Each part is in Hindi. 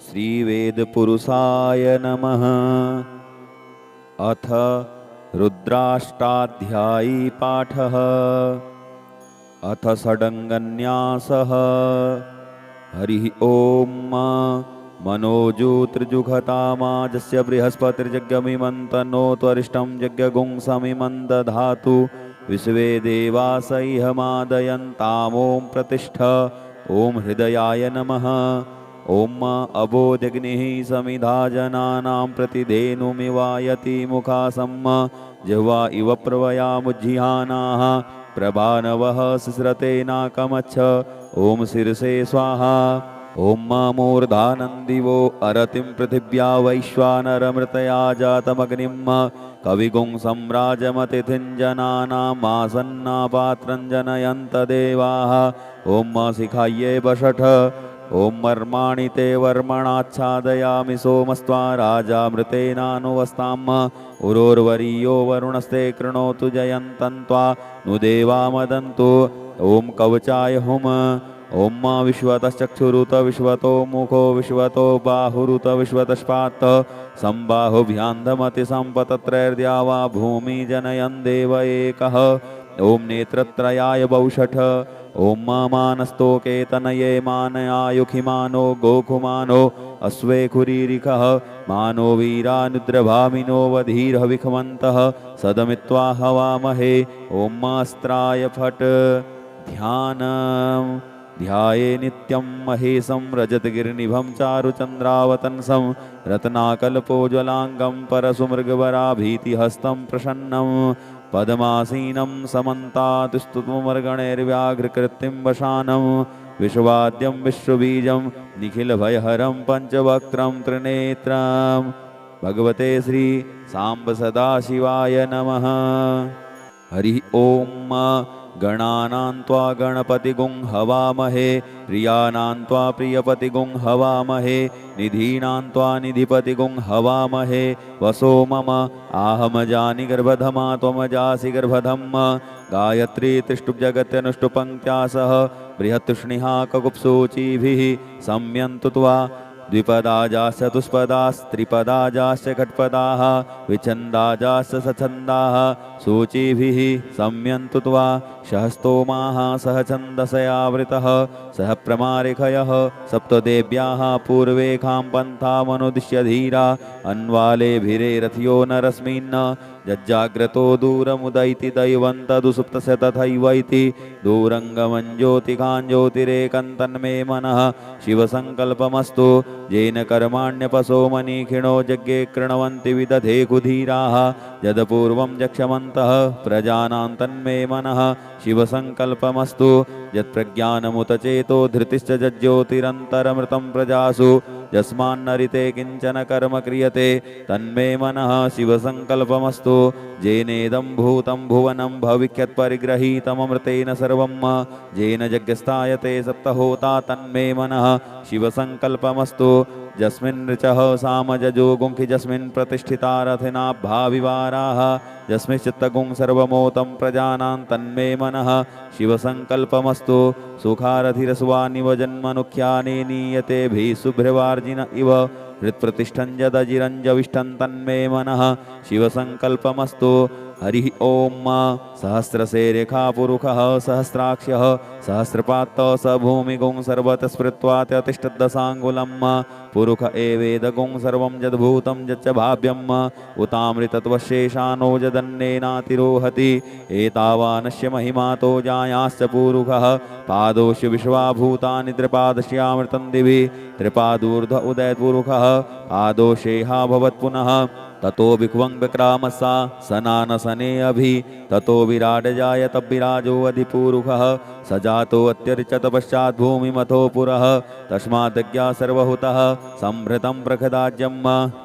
श्रीवेदपुरुषाय नमः। अथ रुद्राष्टाध्यायी पाठः। अथ षडङ्गन्यासः। हरिः ॐ। मनोजूतृजुघतामाजस्य बृहस्पतिर्जज्ञमिमं तन्नोत्वरिष्ठं यज्ञगुं समिमं दधातु। विश्वे देवास इहमादयन्तामों प्रतिष्ठ। ॐ हृदयाय नमः। ॐ अबोध्यग्निः समिधा जनानां प्रतिधेनुमिवायति मुखासम्म जिह्वा इव प्रवयामुज्जिहानाः प्रभानवः सिस्रते नाकमच्छ। ॐ शिरसे स्वाहा। ॐ मूर्धानन्दिवो अरतिं पृथिव्या वैश्वानरमृतया जातमग्निं कविगुं सम्राजमतिथिं जनानामासन्नापात्रं जनयन्त देवाः। ॐ शिखायै वषट्। ॐ मर्माणि ते वर्मणाच्छादयामि सोमस्त्वा राजामृतेनानुवस्ताम् उरोर्वरीयो वरुणस्ते कृणोतु जयन्तं त्वा नु देवा मदन्तु। ॐ कवचाय हुम्। ॐ विश्वतश्चक्षुरुत विश्वतो मुखो विश्वतो बाहुरुत विश्वतश्पात् सम्बाहुभ्यान्धमतिसम्पतत्रैर्द्या वा भूमि जनयन् देव एकः। ॐ नेत्रत्रयाय वौषट्। ॐ मानस्तोकेतनये मानयायुखिमानो गोकुमानो अश्वेखुरीरिखः मानो वीरानुद्रभामिनो वधीर्हविखमन्तः सदमित्वा हवामहे। ॐ अस्त्राय फट्। ध्यानम्। ध्याये नित्यं महेशं रजतगिरिनिभं चारुचन्द्रावतंसं रत्नाकल्पोज्ज्वलाङ्गं परशुमृगवराभीतिहस्तं प्रसन्नं पद्मासीनं समन्तातुस्तुमर्गणैर्व्याघ्रकृतिं वशानं विश्वाद्यं विश्वबीजं निखिलभयहरं पञ्चवक्त्रं त्रिनेत्रं। भगवते श्री सांब सदाशिवाय नमः। हरिः ॐ। गणानां त्वा गणपतिगुं हवामहे प्रियाणां त्वा प्रियपतिगुं हवामहे निधीनां त्वा निधिपतिगुं हवामहे। वसो मम आहमजानि गर्भधमा त्वमजासि गर्भधम्। गायत्री त्रिष्टुप्जगत्यनुष्टुपङ्क्त्या सह बृहत्तुष्णिहा ककुप्सूचिभिः सम्यन्तु त्वा द्विपदाजाश्च चतुष्पदास्त्रिपदाजाश्च खट्पदाः विच्छन्दाजाश्च सछन्दाः सूचिभिः सम्यन्तु त्वा सहस्तोमाः सह छन्दसयावृतः सह प्रमारिखयः सप्तदेव्याः पूर्वेखां पन्थामनुदिश्य धीरा अन्वालेभिरेरथ्यो नरस्मिन् जज्जाग्रतो दूरमुदैति दैवन्तदुसुप्तस्य तथैवैति दूरङ्गमं ज्योतिकां ज्योतिरेकं तन्मे मनः शिवसङ्कल्पमस्तु। येन कर्माण्यपसो मनीखिणो यज्ञे कृण्वन्ति विदधे कुधीराः यदपूर्वं यक्षमन्तः प्रजानां तन्मे मनः शिवसङ्कल्पमस्तु। यत्प्रज्ञानमुत चेतो धृतिश्च जज्ज्योतिरन्तरमृतं प्रजासु यस्मान्नरिते किञ्चन कर्म क्रियते तन्मे मनः शिवसङ्कल्पमस्तु। येनेदं भूतं भुवनं भविष्यत्परिगृहीतममृतेन सर्वं येन यज्ञस्थायते सप्तहोता तन्मे मनः शिवसङ्कल्पमस्तु। यस्मिन् ऋचः सामजजो गुंखि यस्मिन् प्रतिष्ठिता रथिनाभाविवाराः यस्मिंश्चित्तगुं सर्वमोतं प्रजानां तन्मे मनः शिवसङ्कल्पमस्तु। सुखारथिरस्वानिव जन्मनुख्याने नीयतेभिः शुभ्रवार्जिन इव हृत्प्रतिष्ठं यदजिरञ्जविष्ठं तन्मे मनः शिवसङ्कल्पमस्तु। हरिः ॐ। सहस्रशेरेखापुरुषः सहस्राक्ष्यः सहस्रपात्तः स भूमिगुं सर्वतः स्मृत्वा त्यतिष्ठद्दशाङ्गुलं पुरुष एवेदगुं सर्वं यद्भूतं यच्च भाव्यं उतामृतत्वशेषानो यदन्नेनातिरोहति। एतावानस्य महिमातो जायाश्च पूरुषः पादोश्च विश्वाभूतानि त्रिपादस्यामृतं दिवि त्रिपादूर्ध्व उदयपुरुषः पादोषेहा भवत्पुनः ततो विख्वं विक्रामसा सनानसने अभि ततो विराट जायत विराजो अधिपूरुषः सजातो अत्यर्चत पश्चात् भूमिमथो पुरः तस्मादज्ञा सर्वहुतः संभृतं प्रखदाज्यं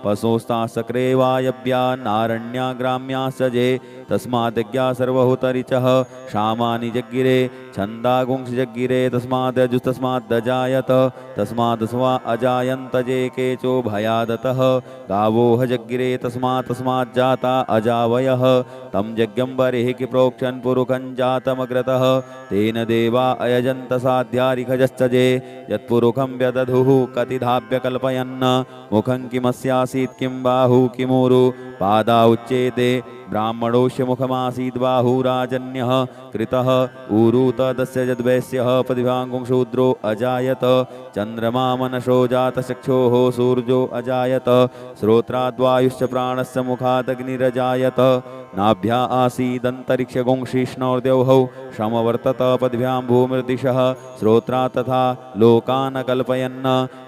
पशोस्तासक्रे वायव्या नारण्या ग्राम्याश्च जे तस्मादज्ञा सर्वहुतरिचः शामानि जग्गिरे छन्दागुंसि जग्गिरे तस्मादजुस्तस्मादजायत तस्मादस्वा अजायन्त जे केचो भयादतः गावोह जग्गिरे तस्मात् जाता अजावयः तं यज्ञं बर्हिः प्रोक्षन् पुरुखं जातमग्रतः तेन देवा अयजन्त साध्यारिखजश्चजे यत्पुरुखं व्यदधुः कतिधाप्य कल्पयन् मुखं किमस्यासीत् किं बाहु किमूरु पादा उच्येते ब्राह्मणोऽस्य मुखमासीद् बाहुराजन्यः कृतः ऊरु तदस्य यद्वैश्यः प्रतिभाङ्गुं शूद्रो अजायत चन्द्रमा मनसो जातचक्षोः सूर्यो अजायत श्रोत्राद्वायुश्च प्राणस्य मुखादग्निरजायत नाभ्या आसीदन्तरिक्षगुंशिष्णोर्द्यौः समवर्तत पद्भ्यां भूमिर्दिशः श्रोत्रा तथा लोकान् कल्पयन्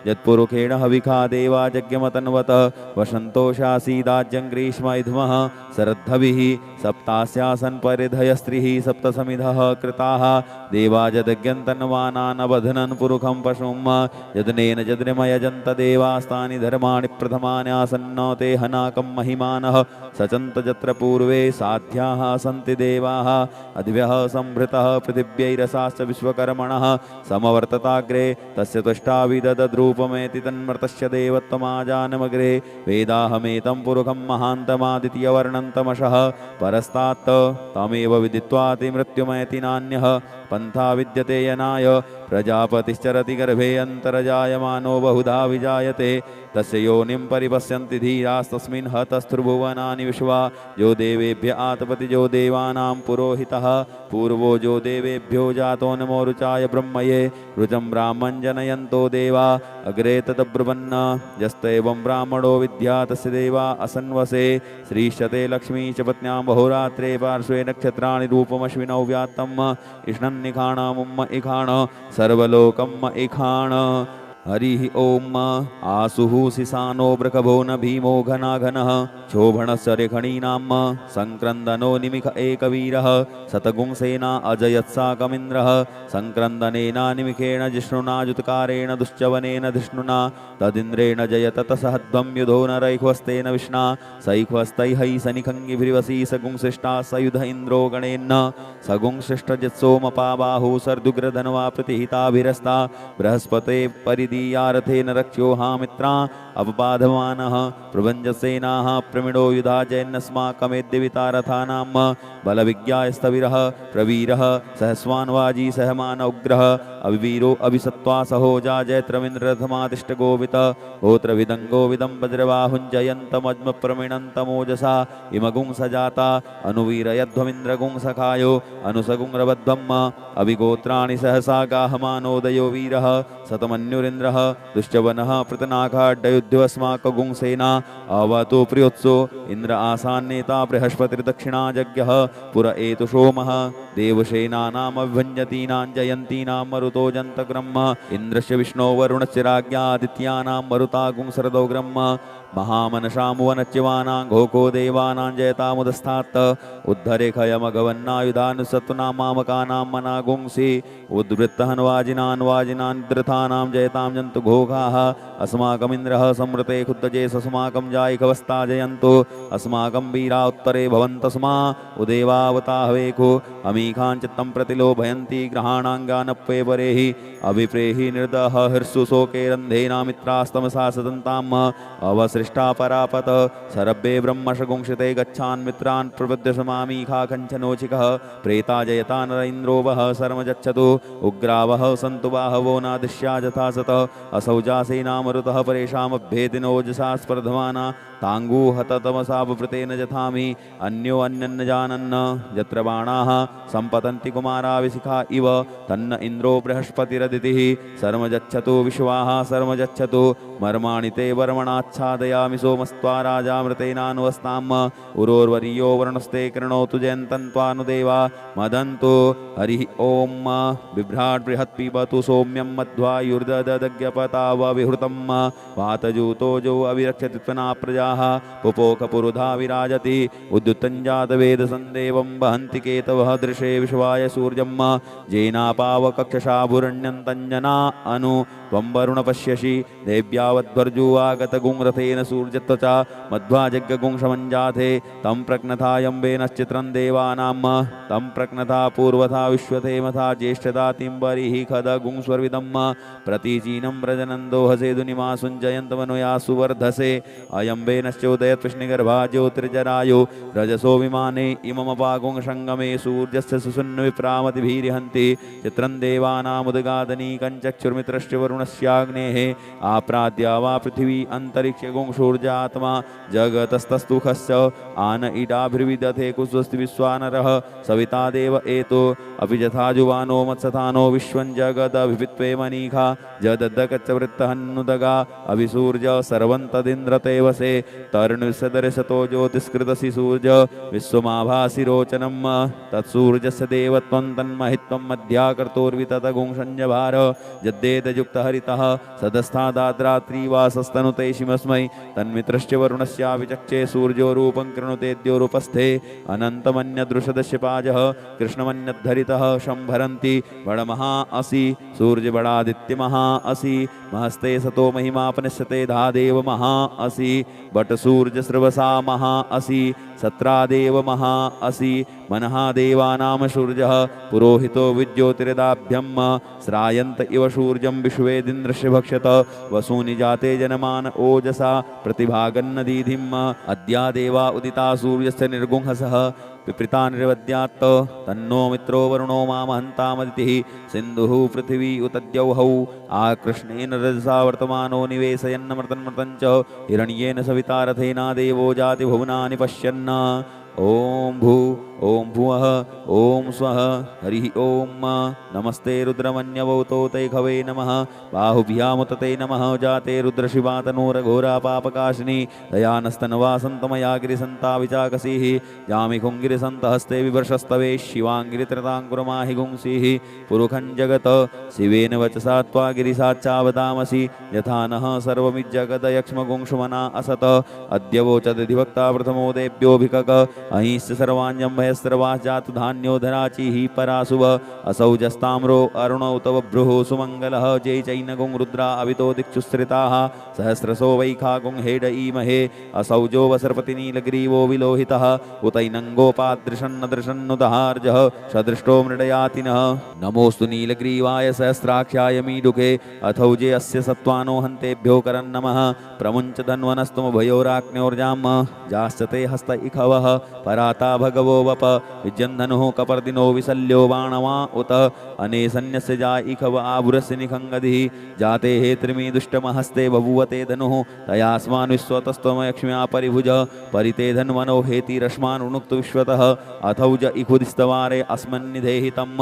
यत्पुरुखेण हविखा देवा यज्ञमतन्वत वसन्तोषासीदाज्यं ग्रीष्म इध्मः शरद्धभिः सप्तास्यासन् परिधयस्त्रिः सप्तसमिधः कृताः देवा यज्ञन्तन्वानानबध्नन् पुरुखं पशुं यज्ञेन यज्ञमयजन्त देवास्तानि धर्माणि प्रथमानि आसन्नो ते हनाकं महिमानः सचन्त यत्र पूर्वे साध्याः सन्ति देवाः अधिभ्यः संभृतः पृथिव्यैरसाश्च विश्वकर्मणः समवर्तताग्रे तस्य तुष्टाविदद्रूपमेति तन्मर्तस्य देवत्वमाजानमग्रे वेदाहमेतं पुरुखं महान्तमादित्यवर्णन्तमशः परस्तात् तमेव विदित्वाति मृत्युमेति नान्यः पन्था विद्यते यनाय प्रजापतिश्चरति गर्भे अन्तर्जायमानो बहुधा विजायते तस्य योनिं परिपश्यन्ति धीरास्तस्मिन् हतस्त्रिभुवनानि विश्वा यो देवेभ्य आतपति जो देवानां पुरोहितः पूर्वो जो देवेभ्यो जातो नमो रुचाय ब्रह्मये रुचं ब्राह्मं जनयन्तो देवा अग्रे तदब्रुवन्न यस्तेवं ब्राह्मणो विद्या तस्य देवा असन्वसे श्रीश्चते लक्ष्मी च पत्न्यां बहुरात्रे पार्श्वे नक्षत्राणि रूपमश्विनौ व्यात्तम् इष्णन्निखाणमुम्म इखाण सर्वलोकम् इखाण हरिः ओम आसुः सिसानो ब्रकभो न भीमो घनाघनः क्षोभणस्य रेखणीनाम संक्रन्दनो निमिख एकवीरः शतगुंसेना अजयत्साकमिन्द्रः संक्रन्दनेना निमिखेण जिष्णुना जुत्कारेण दुश्चवनेन धिष्णुना तदिन्द्रेण जयत तसहध्वं युधो नरैख्वस्तेन विष्णा सैख्वस्तैः सनिखङ्गिभिर्वसी सगुंसिष्टा सयुध इन्द्रो गणेन्न सगुंसिष्ठजित्सोमपाबाहु सर्दुग्रधनवा प्रतिहिताभिरस्ता बृहस्पते परिदीयारथेन रक्ष्योहामित्रा अपबाधमानः प्रभञ्जसेनाः प्रमिडो युधा जैन्नस्माकमेद्यवितारथानां बलविज्ञायस्तविरः प्रवीरः सहस्वान्वाजी सहमान उग्रः अविवीरो अभिसत्वा सहोजा जैत्रमिन्द्ररथमातिष्ठगोवित गोत्रविदङ्गोविदं वज्रबाहुञ्जयन्तमज्मप्रमिणन्तमोजसा इमगुं सजाता अनुवीरयध्वमिन्द्रगुं सखायो अनुसगुंरबद्धम् अभिगोत्राणि सहसा गाहमानोदयो वीरः शतमन्युरिन्द्रः दुश्चवनः पृतनाखाड्डयुध्योऽस्माकगुंसेना अवतु प्रियोत्सो इन्द्र आसान्नेता बृहस्पतिर्दक्षिणाजज्ञः पुर एतु सोमः देवसेनानामभिभञ्जतीनां जयन्तीनां मरुतो जन्तग्रह्म इन्द्रस्य विष्णो वरुणस्य राज्ञादित्यानां मरुतागुं शरदोग्रह्म महामनसामुवनच्यवानां घोको देवानां जयतामुदस्तात् उद्धरेखयमघवन्नायुधानुसत्तुनां मामकानां मनागुंसि उद्वृत्तहन्वाजिनान् वाजिनान् द्रथानां जयतां जन्तु घोघाः अस्माकमिन्द्रः समृते खुद्दजे सस्माकं जायिकवस्ता जयन्तु अस्माकं वीरा उत्तरे भवन्तस्मा उदेवावताहवेको अमीखाञ्चित्तं प्रतिलोभयन्ति ग्रहाणाङ्गानप्वे परेहि अभिप्रेहि निर्दह हर्षु शोके रन्धेनामित्रास्तमसा सदन्ताम् अवसृष्टा परापत सरभ्ये ब्रह्मशगुंशिते गच्छान् मित्रान् प्रबुद्धसमामीखा कञ्चनोचिकः प्रेता जयता नर इन्द्रो वः शर्मजच्छतु उग्रावः सन्तु बाहवो नादृश्या यथा सतः असौजासेनामरुतः परेषामभ्येतिनोजसा स्पर्धमाना ताङ्गूहततमसापवृतेन जथामि अन्यो अन्यन्न जानन्न यत्र बाणाः सम्पतन्ति कुमाराविशिखा इव तन्न इन्द्रो बृहस्पतिरदितिः शर्मजच्छतु विश्वाः शर्मजच्छतु मर्माणि ते वर्मणाच्छादयामि सोमस्त्वा राजामृतेनानुवस्ताम् उरोर्वर्यो वर्णस्ते कृणोतु जयन्तन्त्वानुदेवा मदन्तु हरिः ओम बिभ्राट् बृहत् पिबतु सौम्यं मध्वायुर्ददज्ञपतावविहृतं वातजूतो जो अविरक्षति त्वना प्रजाः पुपोखपुरुधा विराजति उद्युत्तञ्जातवेदसन्देवं वहन्ति केतवः दृशे विश्वाय सूर्यं जेनापावकक्षशाभुरण्यन्तञ्जना अनु त्वं वरुण पश्यसि देव्यावद्वर्जुवागतगुंरथेन सूर्यत्वचा मध्वा जग्गगुंशमञ्जाथे तं प्रज्ञथायम्बेनश्चित्रं देवानां तं प्रज्ञथा पूर्वथा विश्वथेमथा ज्येष्ठदातिम्बरिः खदगुंस्वर्विदं प्रतीचीनं व्रजनन्दोहसेदुनिमा सुञ्जयन्तमनुया सुवर्धसे अयम्बेनश्चोदयत्कृष्णिगर्भा ज्योतिर्जरायो रजसो विमाने इममपागुंसङ्गमे सूर्यस्य सुसुन्विप्रामतिभिर्हन्ति चित्रं देवानामुदगादनी कञ्चक्षुर्मित्रश्च वरुणस्याग्नेः आप्राद्या वा पृथिवी अन्तरिक्षगुंशूर्जात्मा जगतस्तस्तुखस्य आन इडाभिर्विदधे कुस्वस्ति विश्वानरः सविता देव एतो अपि यथाजुवानो मत्सथानो विश्वं जगदभित्वे मनीखा जदद्दकच्चवृत्तहन्नुदगा अभिसूर्य सर्वं तदिन्द्रतेवसे तर्णुसदर्शतो ज्योतिष्कृतसि सूर्य विश्वमाभासि रोचनं तत्सूर्यस्य देवत्वं तन्महित्वं मध्याकर्तोर्विततगुंसंजभार यद्देतयुक्तहरितः सदस्थादाद्रात्रिवासस्तनुतेषिमस्मै तन्मित्रश्च वरुणस्याविचक्षे सूर्यो रूपं कृणुतेद्योरुपस्थे अनन्तमन्यदृशदश्यपाजः कृष्णमन्यद्धरितः शंभरन्ति बडमहा असि सूर्य बडादित्य महा असि महस्ते सतो महिमापनिश्यते धादेव महा असि बट सूर्य स्रवसा महा असि सत्रादेव महा असि मनः देवानां सूर्यः पुरोहितो विज्योतिर्दाभ्यं श्रायन्त इव सूर्यं विश्वेदिन्द्रस्य भक्षत वसूनि जाते जनमान ओजसा प्रतिभागन्नदीधिम् अद्या देवा उदिता सूर्यस्य निर्गुंहसः विपृता निर्वद्यात् तन्नो मित्रो वरुणो मामहन्तामदितिः सिन्धुः पृथिवी उतद्यौहौ आकृष्णेन रजसा वर्तमानो निवेशयन्नमृतन्मृतं च हिरण्येन सविता रथेना देवो जाति भुवनानि पश्यन् ओम भू ओम भुवः ओम स्वः हरिः ओम नमस्ते रुद्रमन्यवौतोते खवे नमः बाहुभ्यामुतते नमः जाते रुद्रशिवा तनूरघोरा पापकाशिनी दयानस्तनवासन्तमया गिरिसन्ता विचाकसीः जामिखुङ्गिरिसन्तहस्ते विवर्षस्तवे शिवाङ्गिरित्रताङ्कुरमाहि गुंसीः पुरुखं जगत शिवेन वचसा त्वा गिरिसाच्चावतामसि यथा नः सर्वमिज्जगदयक्ष्मगुंशुमना असत अद्यवोचदधिवक्ता प्रथमो देव्योऽभिकक अहिंस्य सर्वाण्यम्भयस्रवाजातु धान्यो धराचिः पराशुभ असौजस्ताम्रो अरुणौ तव भ्रुः सुमङ्गलः जय चैनगुं रुद्रा अवितो दिक्षुश्रिताः सहस्रसो वैखागुं हेडईमहे असौजो वसर्पतिनीलग्रीवो विलोहितः उतैनङ्गोपादृशन्नदृशन्नुदहार्जः सदृष्टो मृडयातिनः नमोऽस्तु नीलग्रीवाय सहस्राख्याय मीडुके अथौजे अस्य सत्त्वानो हन्तेभ्यो करन्नमः प्रमुञ्च धन्वनस्तुमभयोराग्न्योर्जां जाश्चते हस्त इखवः पराता भगवो वप विजन्धनुः कपर्दिनो विशल्यो बाणवा उत अनेसन्यस्य जा इखव आभुरस्य निखङ्गधिः जाते हे त्रिमी दुष्टमहस्ते बभूवते धनुः तयास्मान् विश्वतस्त्वमयक्ष्म्या परिभुज परिते धन्वनो हेति रश्मान् उणुक्तु विश्वतः अथौज इखुदिस्तवारे अस्मन्निधेहि तम्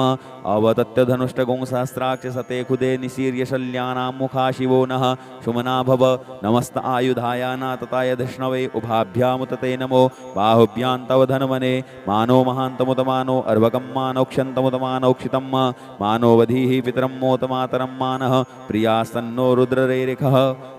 अवतत्य धनुष्टगुं सहस्राक्ष सते खुदे निशीर्य शल्यानां मुखा शिवो नः शुमना भव नमस्त आयुधायाना तताय धिष्णवे उभाभ्यामुतते नमो बाहुभ्यां तव धन्वने मानो महान्तमुतमानो अर्भकं मानोक्षन्तमुतमानोक्षितं मानोवधीः पितरं मोतमातरं मानः प्रियास्तन्नो रुद्ररेरिखः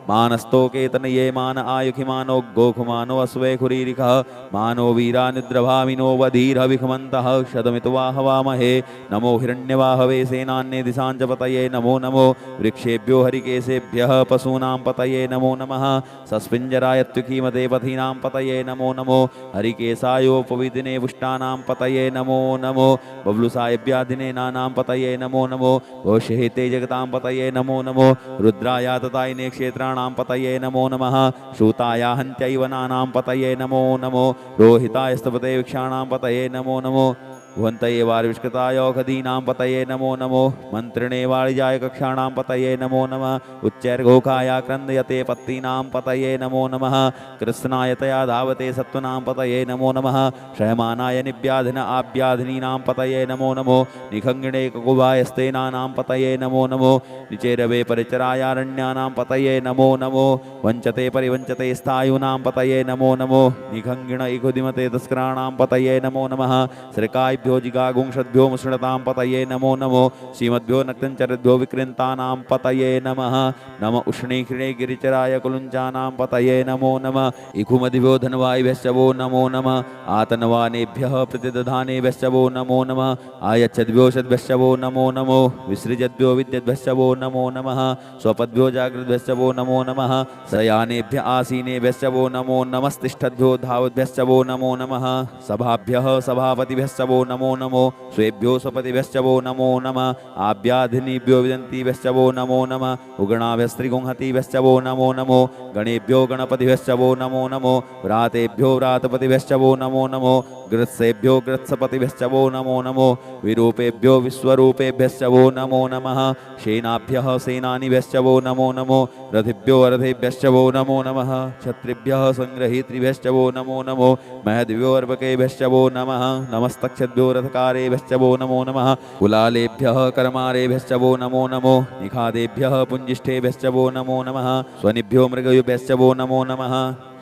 मानस्तोकेतनये मान आयुखिमानो गोखुमानो अस्वे खुरीरिखः मानो वीरानिद्रभामिनो वधीरविखमन्तः शतमितुवाहवामहे नमो हिरण्यवाहवे सेनान्ये दिशाञ्च पतये नमो नमो वृक्षेभ्यो हरिकेशेभ्यः पशूनां पतये नमो नमः सस्पिञ्जरायत्युखीमते पथीनां पतये नमो नमो हरिकेशायोपविदिने पुष्टानां पतये नमो नमो बबलुसायभ्यादिने नानां पतये नमो नमो घोषहेते जगतां पतये नमो नमो रुद्राया ततायिने क्षेत्राणां पतये नमो नमः श्रूताया हन्त्यैव नानां पतये नमो नमो रोहितायस्तपते वृक्षाणां पतये नमो नमो भुवन्तये वारिष्कृताय औषधीनां पतये नमो नमो मन्त्रिणे वाणिजाय कक्षाणां पतये नमो नमः उच्चैर्घोखाया क्रन्दयते पत्तीनां पतये नमो नमः कृत्स्नाय तया धावते सत्त्वनां पतये नमो नमः शयमानाय निव्याधिन आव्याधिनीनां पतये नमो नमो निखङ्गिणे ककुभायस्तेनानां पतये नमो नमो निचेरवे परिचरायारण्यानां पतये नमो नमो वञ्चते परिवञ्चते स्थायूनां पतये नमो नमो निखङ्गिण इखुदिमते तस्कराणां पतये नमो नमः श्रीकाय श्रीमद्भ्यो जिगागुंषद्भ्यो मुसृणतां पतये नमो नमो श्रीमद्भ्यो नक्तञ्चरद्भ्यो विकृन्तानां पतये नमः नम उष्णीकृणे गिरिचराय कुलुञ्चानां पतये नमो नमः इखुमदिभ्यो धनवायिभ्यश्च वो नमो नमः आतनवानेभ्यः प्रतिदधानेभ्यश्च वो नमो नमः आयच्छद्भ्यो सद्भ्यश्च वो नमो नमो विसृजद्भ्यो विद्यद्भ्यश्च वो नमो नमः स्वपद्भ्यो जागृद्भ्यश्च वो नमो नमः शयानेभ्य आसीनेभ्यश्च वो नमो नमस्तिष्ठद्भ्यो धावद्भ्यश्च वो नमो नमः सभाभ्यः सभापतिभ्यश्च वो नमो नमो स्वेभ्यो स्वपतिभ्यश्च वो नमो नमः आभ्याधिनीभ्यो विदन्तिभ्यश्च वो नमो नमः उगणाभ्यस्त्रिगुंहतिभ्यश्च वो नमो नमो गणेभ्यो गणपतिभ्यश्च वो नमो नमो व्रातेभ्यो व्रातपतिभ्यश्च वो नमो नमो ग्रत्सेभ्यो ग्रत्सपतिभ्यश्च वो नमो नमो विरूपेभ्यो विश्वरूपेभ्यश्च वो नमो नमः सेनाभ्यः सेनानिभ्यश्च वो नमो नमो रथिभ्यो रथेभ्यश्च वो नमो नमः क्षत्रिभ्यः संग्रहीतृभ्यश्च वो नमो नमो महद्भ्यो अर्भकेभ्यश्च वो नमः नमस्तक्षद्भ्यो रथकारेभ्यश्च वो नमो नमः कुलालेभ्यः कर्मारेभ्यश्च वो नमो नमो निखादेभ्यः पुञ्जिष्ठेभ्यश्च वो नमो नमः स्वनिभ्यो मृगयुभ्यश्च वो नमो नमः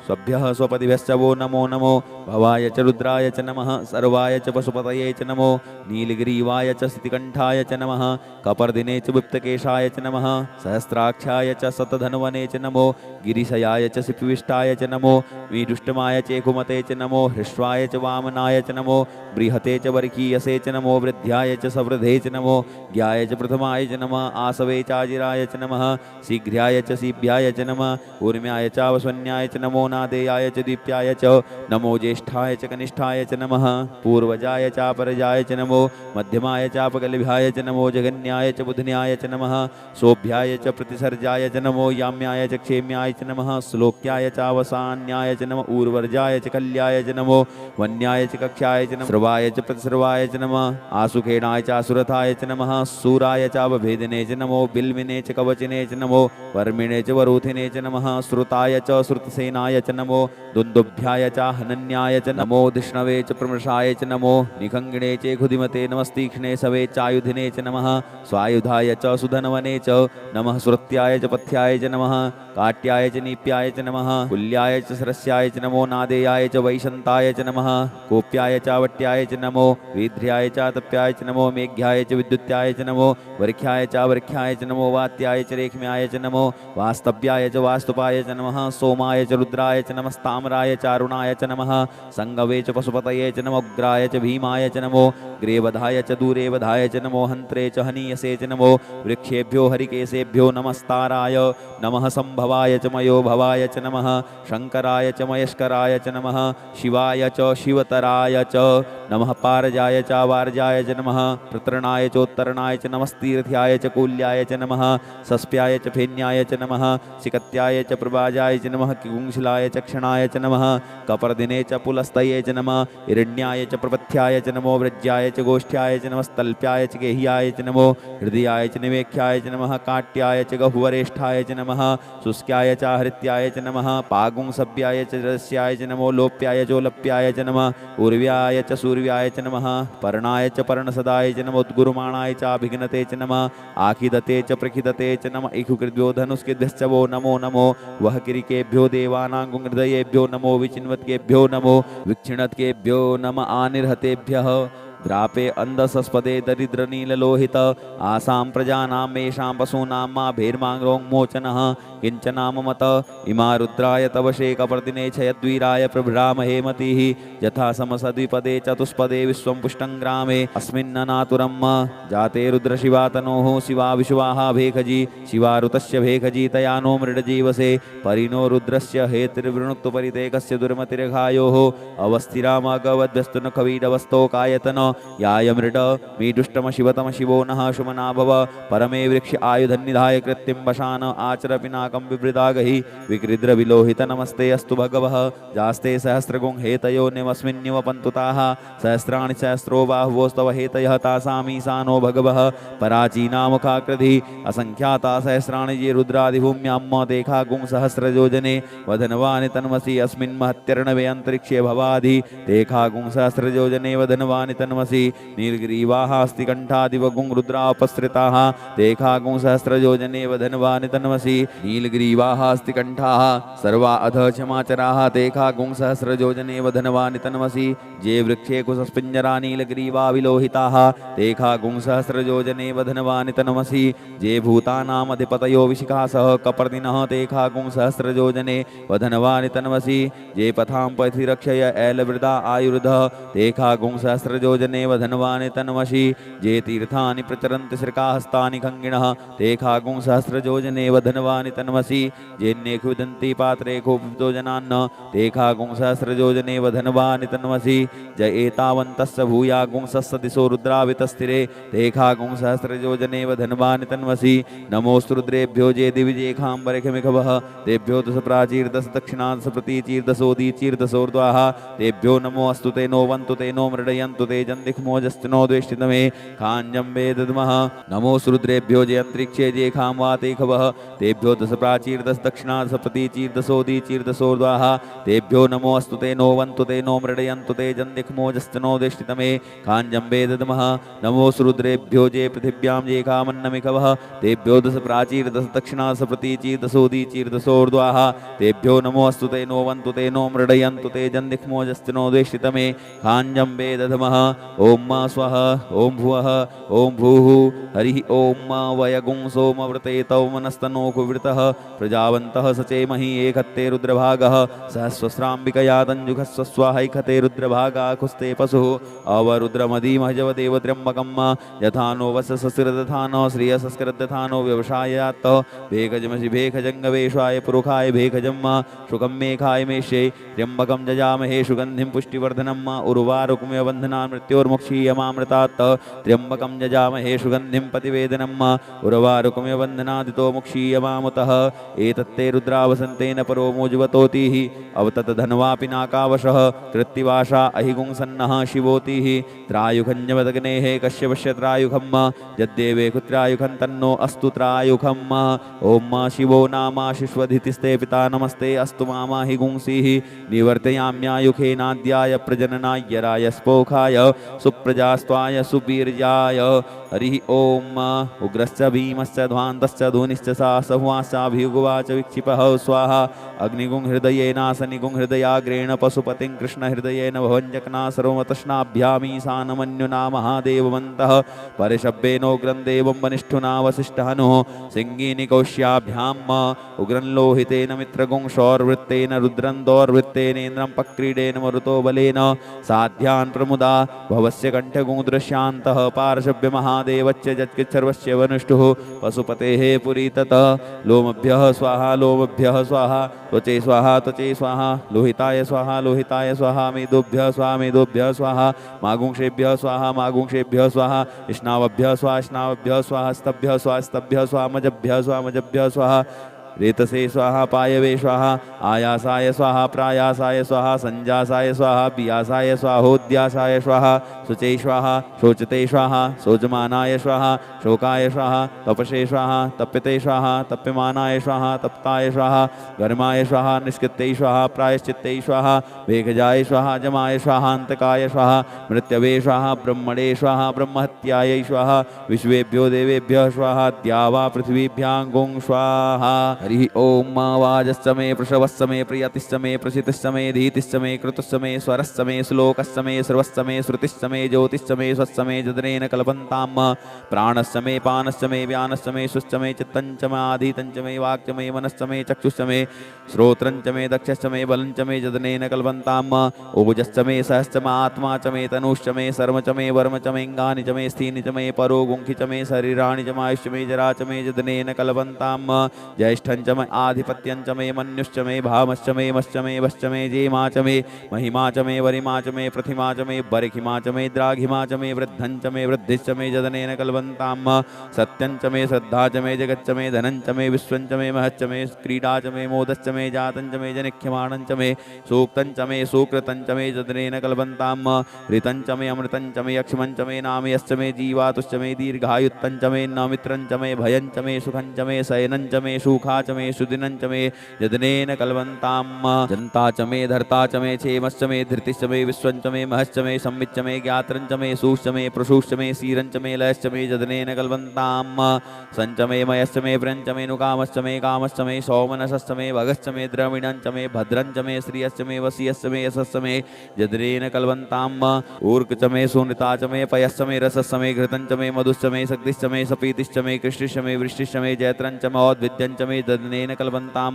स्वभ्यः स्वपतिभ्यश्च वो नमो नमो भवाय च रुद्राय च नमः सर्वाय च पशुपतये च नमो नीलग्रीवाय च स्थितिकण्ठाय च नमः कपर्दिने च गुप्तकेशाय च नमः सहस्राक्षाय च शतधन्वने च नमो गिरिशयाय च सिपिविष्टाय च नमो वीदुष्टमाय च एकुमते च नमो हृष्वाय च वामनाय च नमो बृहते च वर्कीयसे च नमो वृद्ध्याय च सवृधे च नमो ज्ञाय च प्रथमाय च नमः आसवे चाजिराय च नमः शीघ्र्याय च सीभ्याय च नमः ऊर्म्याय चावस्वन्याय च नमो नादेयाय च दीप्याय च नमो ज्येष्ठाय च कनिष्ठाय च नमः पूर्वजाय चापरजाय च नमो मध्यमाय चापगलभ्याय च नमो जगन्याय च बुधन्याय च नमः सोभ्याय च प्रतिसर्जाय च नमो याम्याय च क्षेम्याय च नमः श्लोक्याय चावसान्याय च नमः ऊर्वर्जाय च कल्याय च नमो वन्याय च कक्षाय च नमः सर्वाय च प्रतिसर्वाय च नमः आसुखेणाय च आसुरथाय च नमः सूराय चावभेदिने च नमो बिल्विने च कवचिने च नमो वर्मिणे च वरूथिने च नमः श्रुताय च श्रुतसेनाय च नमो दुन्दुभ्याय च हनन्याय च नमो धिष्णवे च प्रमृषाय च नमो निखङ्गिणे च खुदिमते नमस्तीक्ष्णे सवे चायुधिने च नमः स्वायुधाय च सुधनवने च नमः श्रुत्याय च पथ्याय च नमः काट्याय च नीप्याय च नमः कुल्याय च सरस्याय च नमो नादेयाय च वैशन्ताय च नमः कोप्याय च वट्याय च नमो वीध्र्याय च तप्याय च नमो मेघ्याय च विद्युत्याय च नमो वर्ख्याय च वर्ख्याय च नमो वात्याय च रेख्म्याय च नमो वास्तव्याय च वास्तुपाय च नमः सोमाय च रुद्राय च नमस्ताम्राय च अरुणाय च नमः संगवे च पशुपतये च नमो उग्राय च भीमाय च नमो ग्रेवधाय च दूरेवधाय च नमो हन्त्रे च हनीयसे च नमो वृक्षेभ्यो हरिकेशेभ्यो नमस्ताराय नमः संभवाय च मयो भवाय च नमः शंकराय च मयस्कराय च नमः शिवाय च शिवतराय च नमः पारजाय च वारजाय च नमः प्रतरणाय चोत्तरणाय च नमस्तीर्थ्याय च कूल्याय च नमः सस्प्याय च फेन्याय च नमः सिकत्याय च प्रभाजाय च नमः किगुंशिलाय च क्षणाय च नमः कपर्दिने च पुलस्तये च नमः हिरण्याय च प्रपथ्याय च नमो व्रज्याय च गोष्ठ्याय च नमस्तल्प्याय च गेह्याय च नमो हृदयाय च निवेख्याय च नमः काट्याय च गहुवरेष्ठाय च नमः शुष्क्याय च हृत्याय च नमः पागुंसभ्याय च रस्याय च नमो लोप्याय चोलप्याय च नमः उर्व्याय च सूर्याय च नमः पर्णाय च पर्णसदाय च नमो उद्गुरुमाणाय च अभिघ्नते च नमः आखिदते च प्रखिदते च नमः इखुकृद्भ्यो धनुष्कृद्भ्यश्च वो नमो नमो वह किरिकेभ्यो देवानांगुहृदयेभ्यो नमो विचिन्वत्केभ्यो नमो विक्षिणत्केभ्यो नम आनिर्हतेभ्यः द्रापे अंधसस्पदे दरिद्रनीललोहित आसां प्रजानां मेषां पशूनां मा भैर्माङ्गोन्मोचनः किञ्चनाममत इमा रुद्राय तव शेकपर्दिने छयद्वीराय प्रभ्रामहे मतिः यथा समसद्विपदे चतुष्पदे विश्वं पुष्टं ग्रामे अस्मिन्ननातुरम् जाते रुद्रशिवातनोः शिवा विश्वाः भेखजी शिवारुतस्य भेखजी तया नो मृडजीवसे परिणो रुद्रस्य हेतिर्वृणुक्तपरितेकस्य दुर्मतिर्घायोः अवस्थिरामगवद्भ्यस्तु न कवीडवस्तोकायतन याय मृड मीडुष्टम शिवतम शिवो नः शुमना भव परमे वृक्ष आयुधन्निधाय कृत्तिं वशान आचर पिनाकं विवृदागहि विकृद्र विलोहित नमस्ते अस्तु भगवः जास्ते सहस्रगुं हेतयो निमस्मिन्निव पन्तुताः सहस्राणि सहस्रो बाहुवोस्तव हेतयः तासामीशानो भगवः पराचीनामुखाकृधि असंख्याता सहस्राणि ये रुद्रादिभूम्यां देखा गुं सहस्रयोजने वधनवानि तन्मसि अस्मिन् महत्यर्णवे अन्तरिक्षे भवाधि देखा गुं सहस्रयोजने वधनवानि तन्मसि तन्वसि नीलग्रीवाः अस्तिकण्ठादिवगुं रुद्रापसृताः ते खागुं सहस्रयोजनेव धन्वानि तन्वसि नीलग्रीवाः अस्तिकण्ठाः सर्वा अध क्षमाचराः ते खागुं सहस्रयोजनेव धन्वानि तन्वसि जे वृक्षे कुशस्पिञ्जरा नीलग्रीवा विलोहिताः ते खागुं सहस्रयोजनेव धन्वानि तन्वसि जे भूतानामधिपतयो विशिखासः कपर्दिनः ते खागुं सहस्रयोजने वधनवानि तन्वसि जे पथां पथि रक्षय ऐलवृदा आयुर्धः ते खागुं सहस्रयोजने वधनवानि तन्वसि जे तीर्थानि प्रचरन्ति श्रिकाहस्तानि खङ्गिणः ते खागुं सहस्रयोजने वधनवानि तन्वसि जेन्नेषु विदन्ति पात्रे खूपयोजनान्न ते खागुं सहस्रयोजने वधनवानि तन्वसि ज एतावन्तस्य भूयागुंसस्य दिशो रुद्रावितस्थिरे ते खागुं सहस्रयोजने वधनवानि तन्वसि नमोऽस्तु रुद्रेभ्यो जे दिविजेखाम्बरखमिखवः तेभ्यो दश प्राचीर्दश दक्षिणादश प्रतीचीर्दशोदीचीर्दशोर्ध्वाः तेभ्यो नमो अस्तु ते नो वन्तु ते नो मृडयन्तु ते जन्दिक्मोजस्तनो द्वेष्टितमे खाञ्जम्बे दद्मः नमोऽस्तु रुद्रेभ्यो जे अन्तरिक्षे जे खां वा ते खवः तेभ्यो दश प्राचीर्दश दक्षिणादश प्रतीचीर्दशोदीचीर्दशोर्ध्वाः तेभ्यो नमो अस्तु ते नो वन्तु ते नो मृडयन्तु ते जन्दिक्मोजस्तनो द्वेष्टितमे खाञ्जम्बे दद्मः नमोऽस्तु रुद्रेभ्यो जे पृथिव्यां जे खामन्नमिखवः तेभ्यो दश प्राचीर्दश दक्षिणादश प्रतीचीर्दशोदीचीर्दशोर्ध्वाः तेभ्यो नमो अस्तु ते नो वन्तु ते नो मृडयन्तु ते जन्दिक्मोजस्तनो द्वेष्टितमे खाञ्जम्बे दधमः ॐ मा स्वः ॐ भुवः ॐ भूः हरिः ॐ मा वयगुं सोमवृते तौ मनस्तनोकुवृतः प्रजावन्तः सचेमहि एकत्ते रुद्रभागः सहस्वस्राम्बिकया तञ्जुघस्व स्वाहैखते रुद्रभागा खुस्ते पशुः अवरुद्रमदीमहजव देवत्र्यम्बकं यथा नो वससस्रदधानो श्रियसस्कृदधानो व्यवसायात् भेखजमसि भेखजङ्गवेशाय पुरुखाय भेखजम् शुकं मेघाय मेष्ये त्र्यम्बकं जजामहे सुगन्धिं पुष्टिवर्धनं उर्वारुकमिव बन्धनान् मृत्योर्मुक्षीयमामृतात् त्र्यम्बकं जजामहे सुगन्धिं प्रतिवेदनम् उर्वारुकमिव बन्धनादितो मुक्षीयमामुतः एतत्ते रुद्रावसन्तेन परो मोजुवतोतिः अवतत धन्वा पिनाकावशः कृत्तिवासा अहिगुंसन्नः शिवोतिः त्रायुखञ्जवदग्नेः कश्यपश्य त्रायुखम् यद्देवे कुत्रायुखं तन्नो अस्तु त्रायुखम् ॐ शिवो नामाशिष्वधितिस्ते पिता नमस्ते अस्तु मामा हि गुंसीः निवर्तयाम्यायुखेनाद्याय प्रजननाय रायस्पोखाय सुप्रजास्त्वाय सुवीर्याय हरिः ॐ उग्रश्च भीमश्च ध्वान्तश्च धूनिश्च सा सहुवासाभियुगवाच विक्षिपः स्वाहा अग्निगुं हृदयेनासनिगुं हृदयाग्रेण पशुपतिं कृष्णहृदयेन भवञ्जकना सर्वमतश्नाभ्यामीशानमन्युना महादेववन्तः परिशब्देनोग्रं देवं वनिष्ठुना वसिष्ठहनुः सिङ्गीनिकौश्याभ्याम् उग्रं लोहितेन मित्रगुं शौर्वृत्तेन रुद्रं दौर्वृत्तेनेन्द्रं पक्रीडेन मरुतो बलेन साध्यान् प्रमुदा भवस्य कण्ठगुं दृश्यान्तः पार्शव्यमहादेवच्च जत्कित्सर्वस्य वनुष्ठुः पशुपतेः पुरी ततः लोमभ्यः स्वाहा लोमभ्यः स्वाहा त्वचे स्वाहा त्वचे स्वाहा लोहिताय स्वाहा मेदोभ्यः स्वाहा मेदोभ्यः स्वाहा मागुंशेभ्यः स्वाहा मागुंशेभ्यः स्वाहा स्नावभ्यः स्वाहा स्तभ्यः स्वाहा मजभ्यः स्वाहा रेतसे स्वाहा पायवे स्वाहा आयासाय स्वाहा प्रायासाय स्वाहा संजासाय स्वाहा पियासाय स्वाहोद्यासाय स्वाहा शुचे स्वाहा शोचते स्वाहा शोचमानाय स्वाहा शोकाय स्वाहा तपसे स्वाहा तप्यते स्वाहा तप्यमानाय स्वाहा तप्ताय स्वाहा गर्माय स्वाहा निष्कृत्यै स्वाहा प्रायश्चित्तै स्वाहा भेखजाय स्वाहा जमाय स्वाहान्तकाय स्वाहा मृत्यवे स्वाहा ब्रह्मणे स्वाहा ब्रह्महत्यायै स्वाहा विश्वेभ्यो देवेभ्यः स्वाहा द्यावा पृथिवीभ्यां गुं स्वाहा हरिः ॐ वाजश्च मे पृषवश्च मे प्रियतिश्च मे प्रसितिश्च मे धीतिश्च मे कृतुश्च मे स्वरश्च मे श्लोकश्च मे सर्वश्च मे श्रुतिश्च मे ज्योतिश्च मे स्वश्च मे जदनेन कल्पन्ताम् प्राणश्च मे पानश्च मे व्यानश्च मे सुश्च मे चित्तञ्च मे आधीतञ्च मे वाक्च मे मनश्च मे चक्षुश्च मे श्रोत्रञ्च मे दक्षश्च मे बलञ्च मे जदनेन कल्पन्ताम् ओजश्च मे सहश्च मे आत्मा च मे तनुश्च मे सर्म च मे वर्म च मे अङ्गानि च मे स्थीनि च मे परो गुंखि च मे शरीराणि च मायुश्च मे जरा च मे जदनेन कल्पन्ताम् ज्येष्ठं च मे आधिपत्यं च मे मन्युश्च मे भामश्च मे मश्च मे वश्च मे जेमा च मे महिमा च मे वरिमा च मे प्रतिमा च मे बर्हिमा च मे द्राघिमा च मे वृद्धं च मे वृद्धिश्च मे जदनेन कल्पन्ताम् सत्यं च मे श्रद्धा च मे जगच्च मे धनं च मे विश्वं च मे महच्च मे क्रीडा च मे मोदश्च मे जातं च मे जनिख्यमाणं च मे सूक्तं च मे सुकृतं च मे जदनेन कल्पन्ताम् ऋतं च मे अमृतं च मे यक्ष्मं च मे नामयश्च मे जीवातुश्च मे दीर्घायुत्तं च मे नमित्रं च मे भयं च मे सुखं च मे शयनं च मे सुखा च च मे सुदिनं च मे यदनेन कल्वन्तां जन्ता च मे धर्ता च मे क्षेमश्च मे धृतिश्च मे विश्वं च मे महश्च मे संविच्च मे ज्ञात्रं च मे सूश्च मे प्रसूश्च मे सीरं च मे लयश्च मे यदनेन कल्वन्तां सञ्च मे मयश्च मे व्रञ्च मे नुकामश्च मे कामश्च मे सौमनसश्च मे भगश्च मे द्रविणं च मे भद्रं च मे श्रियश्च मे वसीयश्च मे यशश्च मे यदनेन कल्वन्तां ऊर्क च मे सुनृता च मे पयश्च मे रसश्च मे घृतं च मे मधुश्च मे शक्तिश्च मे सपीतिश्च मे कृष्टिश्च मे वृष्टिश्च मे जयत्रं च मौद्विद्यं च मे यदनेन कल्वन्तां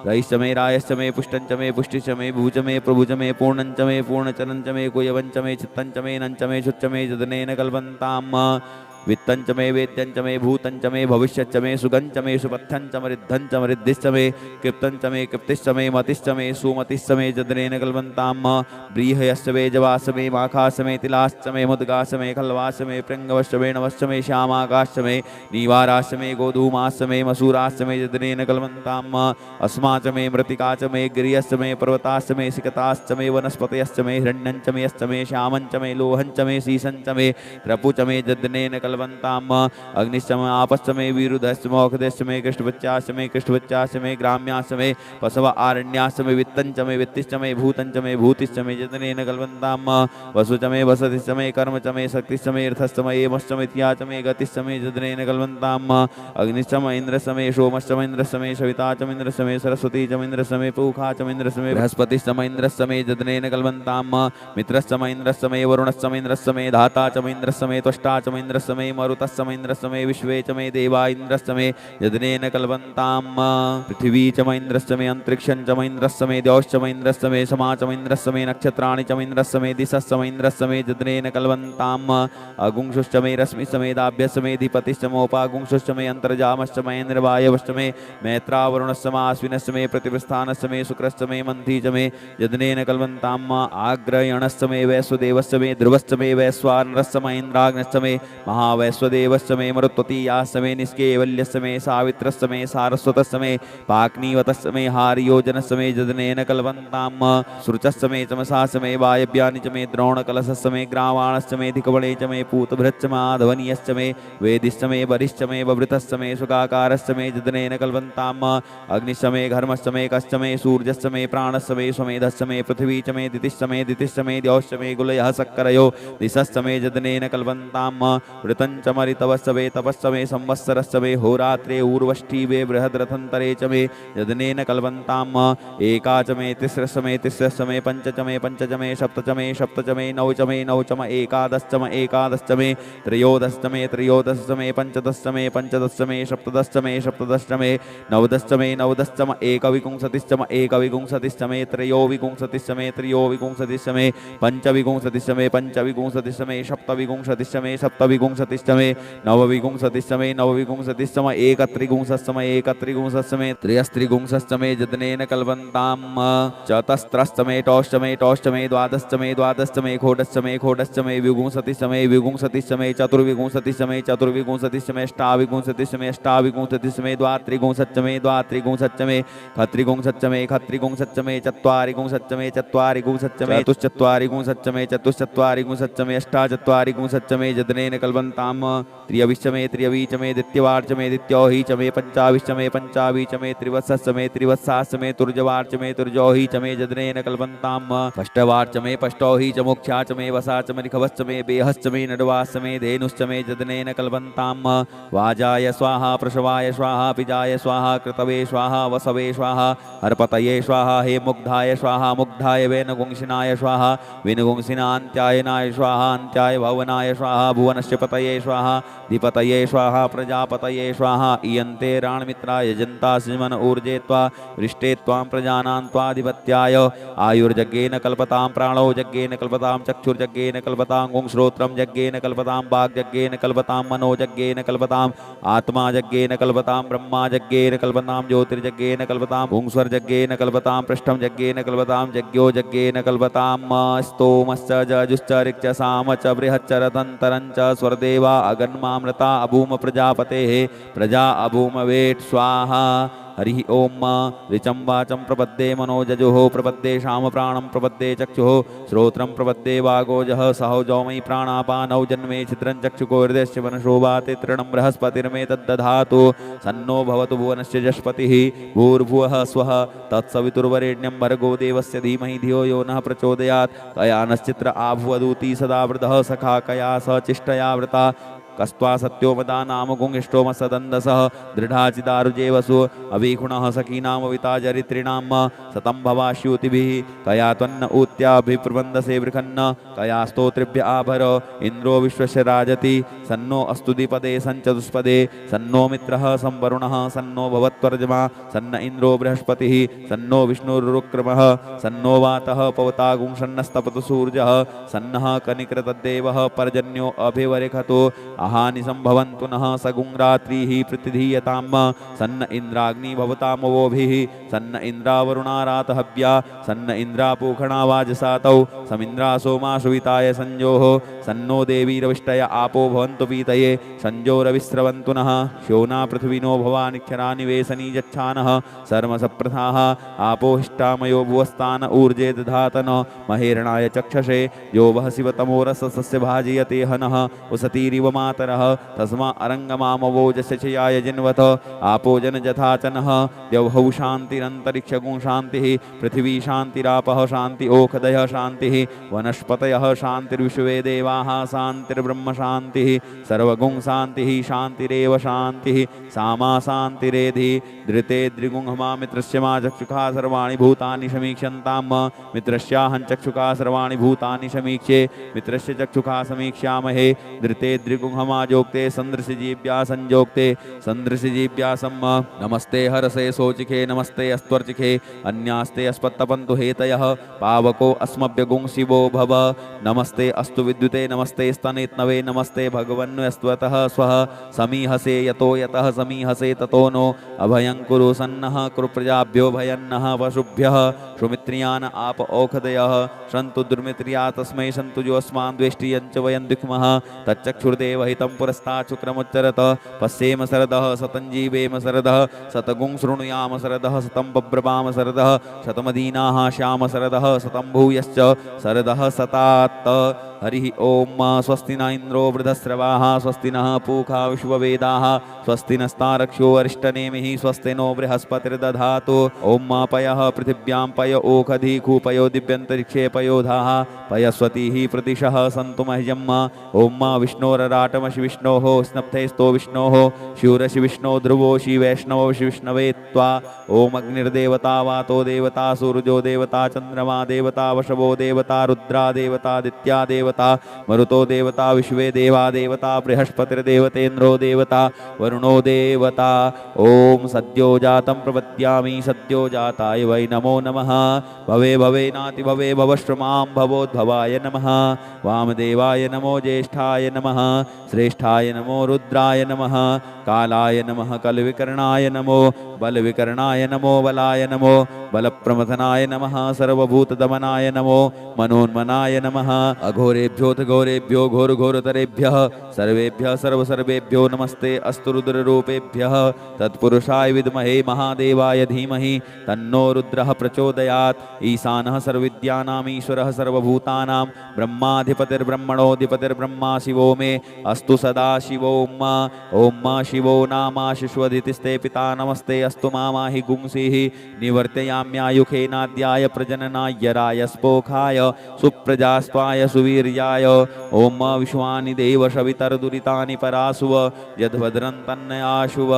रयश्च मे रायश्च मे पुष्टं च मे पुष्टिश्च मे भुज मे प्रभुज मे पूर्णं च मे पूर्णचरं च मे कुयवं च मे चित्तं च मे नञ्च मे शुच्च मे यदनेन कल्वन्तां वित्तं च मे वेद्यं च मे भूतं च मे भविष्यच्च मे सुगं च मे सुपथ्यं च मृद्धं च मृद्धिश्च मे कृप्तं च मे कृप्तिश्च मे मतिश्च मे सुमतिश्च मे यदनेन कल्वन्तां व्रीहयश्च मे जवाश्च मे माखाश्च मे तिलाश्च मे मुद्गाश्च मे खल्वाश्च मे पृङ्गवश्च मे नवश्च मे श्यामाकाश्च मे नीवाराश्च मे गोधूमाश्च मे मसूराश्च मे यदनेन कल्वन्तां अस्मा च मे मृत्तिका च मे गिर्यश्च मे पर्वताश्च मे सिकताश्च मे वनस्पतयश्च मे हिरण्यं च मे यश्च मे श्यामं च मे लोहं च मे शीशं च मे त्रपु च मे यदनेन कल्वन्तां अग्निश्च मे आपश्च मे विरुधश्च मोक्षश्च मे कृष्णवच्चाश्च मे ग्राम्याश्च मे पशव आरण्याश्च मे वित्तं च मे वित्तिश्च मे भूतं च मे भूतिश्च मे यदनेन कल्वन्तां वसु च मे वसतिश्च मे कर्म च मे शक्तिश्च मे अर्थश्च मे एमश्च मे थिया च मे गतिश्च मे यदनेन कल्वन्तां अग्निश्च मे इन्द्रश्च मे सोमश्च मे इन्द्रश्च मे सविता च मे इन्द्रश्च मे सरस्वती च मे इन्द्रश्च मे पूखा च मे इन्द्रश्च मे बृहस्पतिश्च मे इन्द्रश्च मे यदनेन कल्वन्तां मित्रश्च मे इन्द्रश्च मे वरुणश्च मे इन्द्रश्च मे धाता च मे इन्द्रश्च मे त्वष्टा च मे इन्द्रश्च मे मरुतश्च मे इन्द्रश्च मे विश्वे च मे देवा इन्द्रश्च मे यदनेन कल्वन्तां पृथिवी च मे इन्द्रश्च मे अन्तरिक्षं च मे इन्द्रश्च मे द्यौश्च मे इन्द्रश्च मे समा च मे इन्द्रश्च मे नक्षत्राणि च मे इन्द्रश्च मे दिशश्च मे इन्द्रश्च मे यदनेन कल्वन्तां अगुंशुश्च मे रश्मिश्च मे दाभ्यश्च मे अधिपतिश्च मोपागुंशुश्च मे अन्तर्जामश्च मे इन्द्रवायवश्च मे मैत्रावरुणश्च मे आश्विनश्च मे प्रतिप्रस्थानश्च मे शुक्रश्च मे मन्थी च मे यदनेन कल्वन्तां आग्रयणश्च मे वैश्वदेवश्च मे ध्रुवश्च मे वैश्वानरश्च मे इन्द्राग्नश्च मे महावैश्वदेवश्च मे मरुत्वतीयाश्च मे निष्केवल्यश्च मे सावित्रश्च मे सारस्वतश्च मे पाक्नीवतश्च मे हारियोजनश्च मे यदनेन कल्वन्तां श्रुचश्च मे चमसाश्च मे वायव्यानि च मे द्रोणकलशश्च मे ग्रावाणश्च मे धिकवणे च मे पूतभृच्च माधवनीयश्च मे वेदिश्च मे बरिश्च मे बभृतश्च मे सुखाकारश्च मे यदनेन कल्वन्तां अग्निश्च मे घर्मश्च मे कश्च मे सूर्यश्च मे प्राणश्च मे स्वमेधश्च मे पृथिवी च मे दितिश्च मे द्यौश्च मे गुलयः सक्करयो दिशश्च मे यदनेन कल्वन्तां ऋतं च मरितवश्च मे तपश्च मे संवत्सरश्च मे होरात्रे ऊर्वष्टिवे बृहद्रथन्तरे च मे यदनेन कल्वन्तां एका च मे तिस्रश्च मे तिस्रश्च मे पञ्च च मे सप्त च मे नव च मे एकादश्च मे त्रयोदश्च मे पञ्चदश्च मे सप्तदश्च मे नवदश्च मे एकविंशतिश्च मे त्रयोविंशतिश्च मे पंचविंशतिश्च मे सप्तविंशतिश्च मे नवविंशतिश्च मे एकत्रिंशश्च मे त्रयस्त्रिंशश्च मे यदनेन कल्वन्तां चतस्रश्च मे टौश्च मे द्वादश्च मे घोडश्च मे विंशतिश्च मे चतुर्विंशतिश्च मे अष्टाविंशतिश्च मे द्वात्रिंशश्च मे खत्रिंशश्च मे चत्वारिंशश्च मे चतुश्चत्वारिंशश्च मे अष्टाचत्वारिंशश्च मे यदनेन कल्वन्तां त्र्यविश्च मे द्वितीयवार्च मे द्वितीयोहि च मे पंचावि च मे त्रिवत्साश्च मे तुर्जवार्च मे तुर्जोहि च मे यदनेन कल्वन्तां षष्ठवार्च मे पष्टोहि च मोक्षा च मे वसा च मे निखवश्च मे बेहश्च मे नडवाश्च मे धेनुश्च मे यदनेन कल्वन्तां वाजाय स्वाहा प्रसवाय स्वाहा पिजाय स्वाहा कृतवे स्वाहा वसवे स्वाहा हर्पतये स्वाहा हे मुग्धाय स्वाहा मुग्धाय वेनुगुंसिनाय स्वाहा वेनुगुंसिनान्त्यायनाय स्वाहा अन्त्याय भवनाय स्वाहा भुवनस्य पतये स्वाहा धिपतये स्वाहा प्रजापतये स्वाहा इयन्ते राणमित्राय जन्ता सिमन ऊर्जे त्वा वृष्टे त्वां प्रजानां त्वाधिपत्याय आयुर्जज्ञेन कल्पतां प्राणो यज्ञेन कल्पतां चक्षुर्यज्ञेन कल्पतां गुंश्रोत्रं यज्ञेन कल्पतां वाग्यज्ञेन कल्पतां मनोयज्ञेन कल्पतां आत्मा यज्ञेन कल्पतां ब्रह्मा यज्ञेन कल्पतां ज्योतिर्यज्ञेन कल्पतां भुंस्वर्यज्ञेन कल्पतां पृष्ठं यज्ञेन कल्पतां यज्ञो यज्ञेन कल्पतां स्तोमश्च जजुश्च ऋक्षसाम च बृहच्च रथन्तरं च स्वर्देवा अगन्मामृता अभूम प्रजापतेः प्रजा अभूम वेट् स्वाहा हरिः ॐ ऋचं वाचं प्रपद्ये मनोजजुः प्रपद्ये श्याम प्राणं प्रपद्ये चक्षुः श्रोत्रं प्रपद्ये वागोजः सहौजौमयि प्राणापानौ जन्मे छिद्रं चक्षुकोर्देश्च वनशोभाते तृणं बृहस्पतिर्मेतद्दधातु सन्नो भवतु भुवनस्य जस्पतिः भूर्भुवः स्वः तत्सवितुर्वरेण्यं भर्गो देवस्य धीमहि धियो यो नः प्रचोदयात् कया नश्चित्र आभुवदूती सदा वृतः सखा कया स चिष्टया वृता कस्त्वा सत्योमदा नाम गुंगिष्टोम सदन्दसः दृढाचिदारुजेवसु अभिगुणः सखीनामविता चरित्रिणां सतं भवाश्यूतिभिः कया त्वन्न ऊत्याभिप्रबन्धसे बृखन्न कया स्तोत्रिभ्य आभर इन्द्रो विश्वस्य राजति सन्नो अस्तु द्विपदे सञ्चतुष्पदे सन्नो मित्रः संवरुणः सन्नो भवत्वर्जमा सन्न इन्द्रो बृहस्पतिः सन्नो विष्णुरुक्रमः सन्नो वातः पवता गुंषन्नस्तपतु सूर्यः सन्नः कनिकृतद्देवः पर्जन्यो अभिवरेखतो अहानि संभवन्तु नः सगुंरात्रिः प्रतिधीयतां सन्न इन्द्राग्नि भवतामवोभिः सन्न इन्द्रावरुणारातहव्या सन्न इन्द्रापूखणा वाजसातौ समिन्द्रा सोमा सुविताय संजोः सन्नो देवीरविष्टय आपो भवन्तु पीतये संजोरविस्रवन्तु नः श्योना पृथ्वीनो भवानिक्षरा निवेशनी यच्छानः सर्मसप्रथाः आपो हिष्टामयो भुवस्तान ऊर्जे दधातन महेरणाय चक्षसे यो वः शिवतमोरसस्य भाजयते हनः उसतीरिव मातरः तस्मा अरङ्गमामवोजस्यचयाय जिन्वत आपो जन जथाचनः द्यौहौ शान्तिरन्तरिक्षगुं शान्तिः पृथिवी शान्तिरापः शान्ति ओखदयः शान्तिः वनस्पतयः शान्तिर्विश्वे देवाः शान्तिर्ब्रह्म शान्तिः सर्वगुं शान्तिः शान्तिरेव शान्तिः सामा शान्तिरेधि धृते द्रिगुंहमा मित्रस्य मा चक्षुषा सर्वाणि भूतानि समीक्ष्यन्तां मित्रस्याहं चक्षुषा सर्वाणि भूतानि समीक्ष्ये मित्रस्य चक्षुषा समीक्ष्यामहे धृते द्रिगुंहमा जोक्ते सन्दृशजीव्या संजोक्ते सन्दृशजीव्या सम्म नमस्ते हरसे सोचिखे नमस्ते अस्त्वर्चिखे अन्यास्ते अस्पत्तपन्तु हेतयः पावको अस्मभ्यगुं शिवो भव नमस्ते अस्तु विद्युते नमस्ते स्तनेत्नवे नमस्ते भगवन्वस्त्वतः स्वः समीहसे यतो यतः समीहसे ततो नो अभयं कुरु सन्नः कुरु प्रजाभ्यो भयन्नः पशुभ्यः सुमित्रियान् आप औषधयः सन्तु दुर्मित्रिया तस्मै सन्तु जो अस्मान् द्वेष्टियञ्च वयं दुःखमः तच्चक्षुर्देव हितं पुरस्तात् शुक्रमुच्चरत पश्येम शरदः शतं जीवेम शरदः शतगुं शृणुयाम शरदः शतं बभ्रवाम शरदः शतमदीनाः श्याम शरदः शतं भूयश्च शरदः शतात् हरिः ॐ स्वस्ति न इन्द्रो वृधस्रवाः स्वस्ति नः पूषा विश्ववेदाः स्वस्ति नस्तारक्षो अरिष्टनेमिः स्वस्ति नो बृहस्पतिर्दधातु ॐ पयः पृथिव्यां पय ओखधि कूपयो दिव्यन्तरिक्षे पयोधाः पयस्वतीः प्रतिशः सन्तु मह्यम् ॐ विष्णोरराटमशि विष्णोः स्नप्थेस्तो विष्णोः शूरशि विष्णो ध्रुवोषि वैष्णवशि विष्णवे त्वा ॐ अग्निर्देवता वातो देवता सूर्यो देवता चन्द्रमा देवता वशवो देवता रुद्रा देवतादित्या देवता मरुतो देवता विश्वे देवा देवता बृहस्पतिर्देवतेन्द्रो देवता वरुणो देवता ओम सद्यो जातं प्रपद्यामि सद्यो जाताय वै नमो नमः भवे भवेनाति भवे भवश्रमां भवोद्भवाय नमः वामदेवाय नमो ज्येष्ठाय नमः श्रेष्ठाय नमो रुद्राय नमः कालाय नमः कलविकर्णाय नमो बलविकर्णाय नमो बलाय नमो बलप्रमथनाय नमः सर्वभूतदमनाय नमो मनोन्मनाय नमः अघोरेभ्योऽथ घोरेभ्यो घोरघोरतरेभ्यः सर्वेभ्यः सर्वसर्वेभ्यो नमस्ते अस्तु रुद्ररूपेभ्यः तत्पुरुषाय विद्महे महादेवाय धीमहि तन्नो रुद्रः प्रचोदयात् ईशानः सर्वविद्यानाम् ईश्वरः सर्वभूतानां ब्रह्माधिपतिर्ब्रह्मणोऽधिपतिर्ब्रह्मा शिवो मे अस्तु सदा शिवो ॐ शिवो नामाशिष्वदितिस्ते पिता नमस्ते अस्तु मामाहि गुंसिः निवर्तयाम्यायुखेनाद्याय प्रजननाय रायस्पोखाय सुप्रजास्पाय सुवीर्याय ॐ विश्वानि देव शवितर्दुरितानि परासुव यद्भद्रं तन्नयाशुव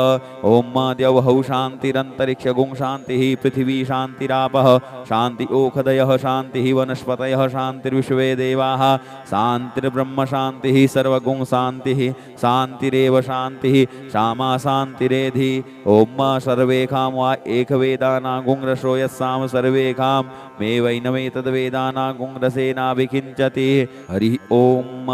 ॐ द्यौहौ शान्तिरन्तरिक्षगुं शान्तिः पृथिवी शान्तिरापः शान्ति ओखदयः शान्तिः वनस्पतयः शान्तिर्विश्वे देवाः शान्तिर्ब्रह्म शान्तिः सर्वगुं शान्तिः शान्तिरेव शान्तिः श्यामा शान्तिरेधि ॐ सर्वेखां वा एकवेदानागुंरसो यस्साम सर्वेखां मे वैनमेतद्वेदानागुंरसेनाभिकिञ्चति हरिः ॐ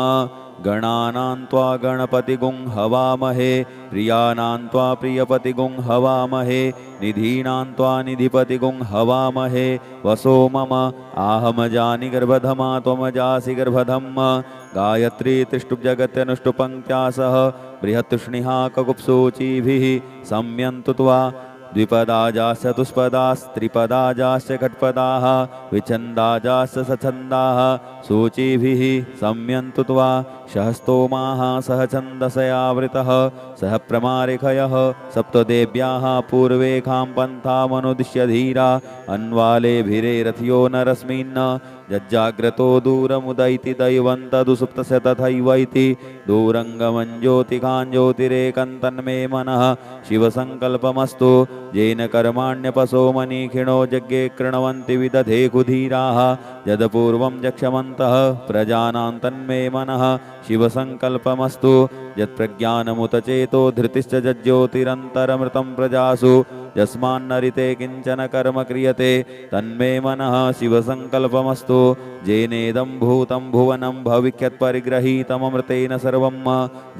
गणानां त्वा गणपतिगुं हवामहे प्रियाणां त्वा प्रियपतिगुं हवामहे निधीनां त्वा निधिपतिगुं हवामहे वसो मम आहमजानि गर्भधमा त्वमजासि गर्भधम् गायत्री तिष्ठुप्जगत्यनुष्टुपङ्क्त्या सह बृहत्तृष्णिहा ककुप्सूचिभिः सम्यन्तु त्वा द्विपदाजाश्च चतुष्पदास्त्रिपदाजाश्च खट्पदाः विच्छन्दाजाश्च सछन्दाः सूचिभिः सम्यन्तु त्वा सहस्तोमाः सह छन्दसयावृतः सह प्रमारिखयः सप्तदेव्याः पूर्वेखां पन्थामनुदिश्य धीरा अन्वालेभिरेरथियो नरस्मिन् जज्जाग्रतो दूरमुदैति दैवन्तदुसुप्तस्य तथैवैति दूरङ्गमञ्ज्योतिकान् ज्योतिरेकन्तन्मे मनः शिवसङ्कल्पमस्तु येन कर्माण्यपसो मनीखिणो यज्ञे कृण्वन्ति विदधेकुधीराः यदपूर्वं जक्षमन्तः प्रजानां तन्मे मनः शिवसङ्कल्पमस्तु यत्प्रज्ञानमुत चेतो धृतिश्च जज्ज्योतिरन्तरमृतं प्रजासु यस्मान्नरिते किञ्चन कर्म क्रियते तन्मे मनः शिवसङ्कल्पमस्तु येनेदं भूतं भुवनं भविष्यत्परिगृहीतममृतेन सर्वं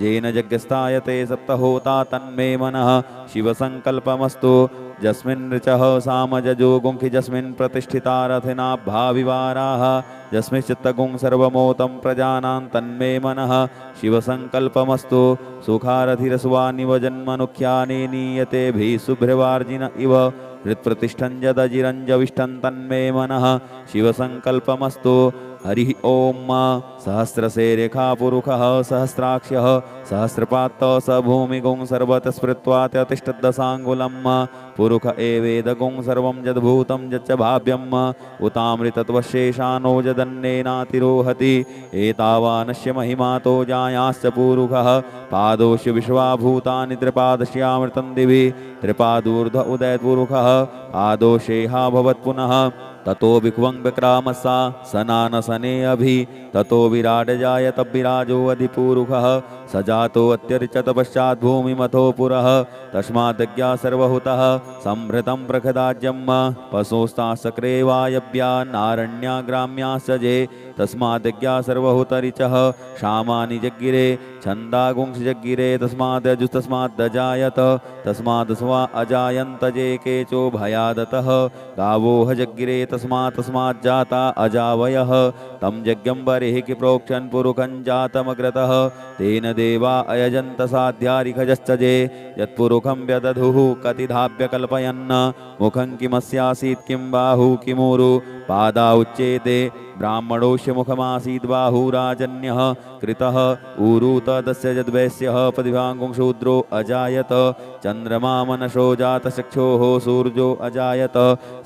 येन यज्ञस्थायते सप्तहोता तन्मे मनः शिवसङ्कल्पमस्तु यस्मिन् ऋचः सामजजो गुंखि यस्मिन् प्रतिष्ठिता रथिनाभाविवाराः यस्मिंश्चित्तगुं सर्वमोतं प्रजानां तन्मे मनः शिवसङ्कल्पमस्तु सुखारथिरस्वानिव जन्मनुख्यानि नीयतेभिः शुभ्रवार्जिन इव हृत्प्रतिष्ठं यदजिरञ्जविष्ठं तन्मे मनः शिवसङ्कल्पमस्तु हरिः ॐ सहस्रशेरेखा पुरुषः सहस्राक्षः सहस्रपात्तः स भूमिगुं सर्वतः स्मृत्वा त्यतिष्ठद्दशाङ्गुलं पुरुष एवेदगुं सर्वं यद्भूतं यच्च भाव्यम् उतामृतत्वशेषानो यदन्नेनातिरोहति एतावानस्य महिमातो जायाश्च पुरुषः पादोश्च विश्वाभूतानि त्रिपादस्यामृतं दिवि त्रिपादूर्ध्व उदयपुरुषः पादोषेहा भवत्पुनः ततो विक्वं विक्रामसा सनानसने अभि ततो विराट जायत विराजो अधिपुरुषः सजातो अत्यर्चत पश्चात् भूमिमथो पुरः तस्मादज्ञा सर्वहुतः संभृतं प्रखदाज्यं पशोस्तासक्रे वायव्या नारण्या ग्राम्याश्च जे तस्मादज्ञा सर्वहुतरिचः शामानि जग्गिरे छन्दागुंस जग्गिरे तस्मादजुस्तस्मादजायत तस्मादस्वा अजायन्त जे केचो भयादतः गावोह जग्गिरे तस्माज्जाता अजावयः तं यज्ञं बर्हिः प्रोक्षन् पुरुखं जातमग्रतः तेन देवा अयजन्त साध्यारिखजश्च जे यत्पुरुखं व्यदधुः कतिधाप्यकल्पयन् मुखं किमस्यासीत् किं बाहु किमूरु पादा उच्येते ब्राह्मणोऽस्य मुखमासीद् बाहुराजन्यः कृतः ऊरु तदस्य यद्वैश्यः प्रतिभाङ्गुं शूद्रो अजायत चन्द्रमा मनसो जातचक्षोः सूर्यो अजायत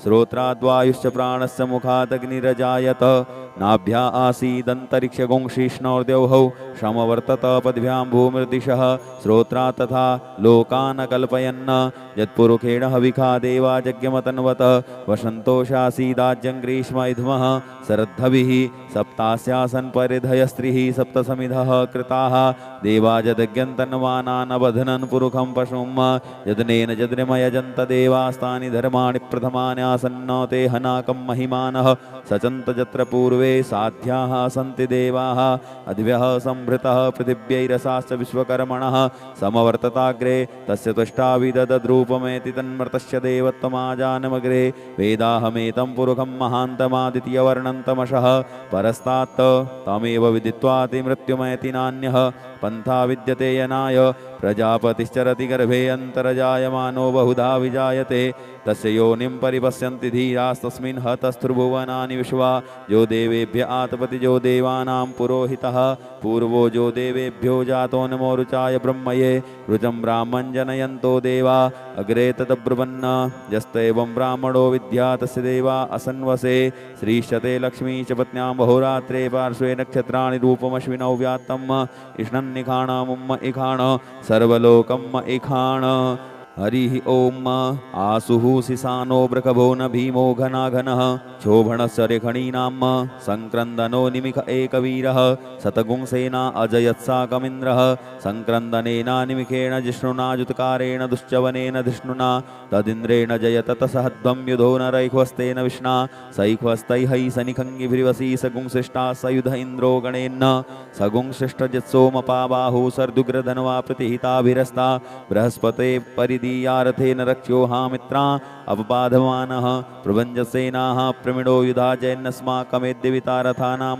श्रोत्राद्वायुश्च प्राणस्य मुखादग्निरजायत नाभ्या आसीदन्तरिक्षगुंशिष्णोर्द्यौः समवर्तत पद्भ्यां भूमिर्दिशः श्रोत्रा तथा लोकान् कल्पयन् यत्पुरुखेण हविखा देवा यज्ञमतन्वत वसन्तोषासीदाज्यं ग्रीष्म इध्मः शरद्धभिः सप्तास्यासन् परिधयस्त्रिः सप्तसमिधः कृताः देवा यज्ञन्तन्वानानबध्नन् पुरुखं पशुं यदनेन यद्रिमयजन्त देवास्तानि धर्माणि प्रथमानि आसन्न ते हनाकं महिमानः सचन्त यत्र पूर्वे साध्याः सन्ति देवाः अद्भ्यः संभृतः पृथिव्यैरसाश्च विश्वकर्मणः समवर्तताग्रे तस्य त्वष्टाविदद्रूपमेति तन्मृतस्य देवत्वमाजानमग्रे वेदाहमेतं पुरुखं महान्तमादित्यवर्णन्तमशः परस्तात् तमेव विदित्वाति मृत्युमेति नान्यः पन्था विद्यते यनाय प्रजापतिश्चरति गर्भे अन्तर्जायमानो बहुधा विजायते तस्य योनिं परिपश्यन्ति धीरास्तस्मिन् हतस्त्रिभुवनानि विश्वा जो देवेभ्य आतपति जो देवानां पुरोहितः पूर्वो जो देवेभ्यो जातो नमो रुचाय ब्रह्मये रुचं ब्राह्मं जनयन्तो देवा अग्रे तदब्रुवन्न यस्तेवं ब्राह्मणो विद्या तस्य देवा असन्वसे श्रीश्चते लक्ष्मी च पत्न्यां बहुरात्रे पार्श्वे नक्षत्राणि रूपमश्विनौ व्यात्तम् इष्णन्निखाणमुम्म इखाण सर्वलोकम् इखाण हरिः ॐ आसुः सिसानो बृकभो न भीमो घनाघनः क्षोभणस्य रेखणीनां संक्रन्दनो निमिष एकवीरः शतगुंसेना अजयत्साकमिन्द्रः संक्रन्दनेन निमिषेण जिष्णुना जुत्कारेण दुश्चवनेन धिष्णुना तदिन्द्रेण जयत तसहध्वं युधो नरैख्वस्तेन विष्णा सैख्वस्तैः सनिखङ्गिभिर्वसी सगुंशिष्टा सयुध इन्द्रो गणेन सगुंशिष्टजत्सोमपा बाहु सर्दुग्रधन्वा प्रतिहिताभिरस्ता बृहस्पते परिधि यारथेन रक्ष्यो हा मित्रा अपबाधमानः प्रभञ्जसेनाः प्रमिडो युधा जैन्नस्माकमेद्यवितारथानां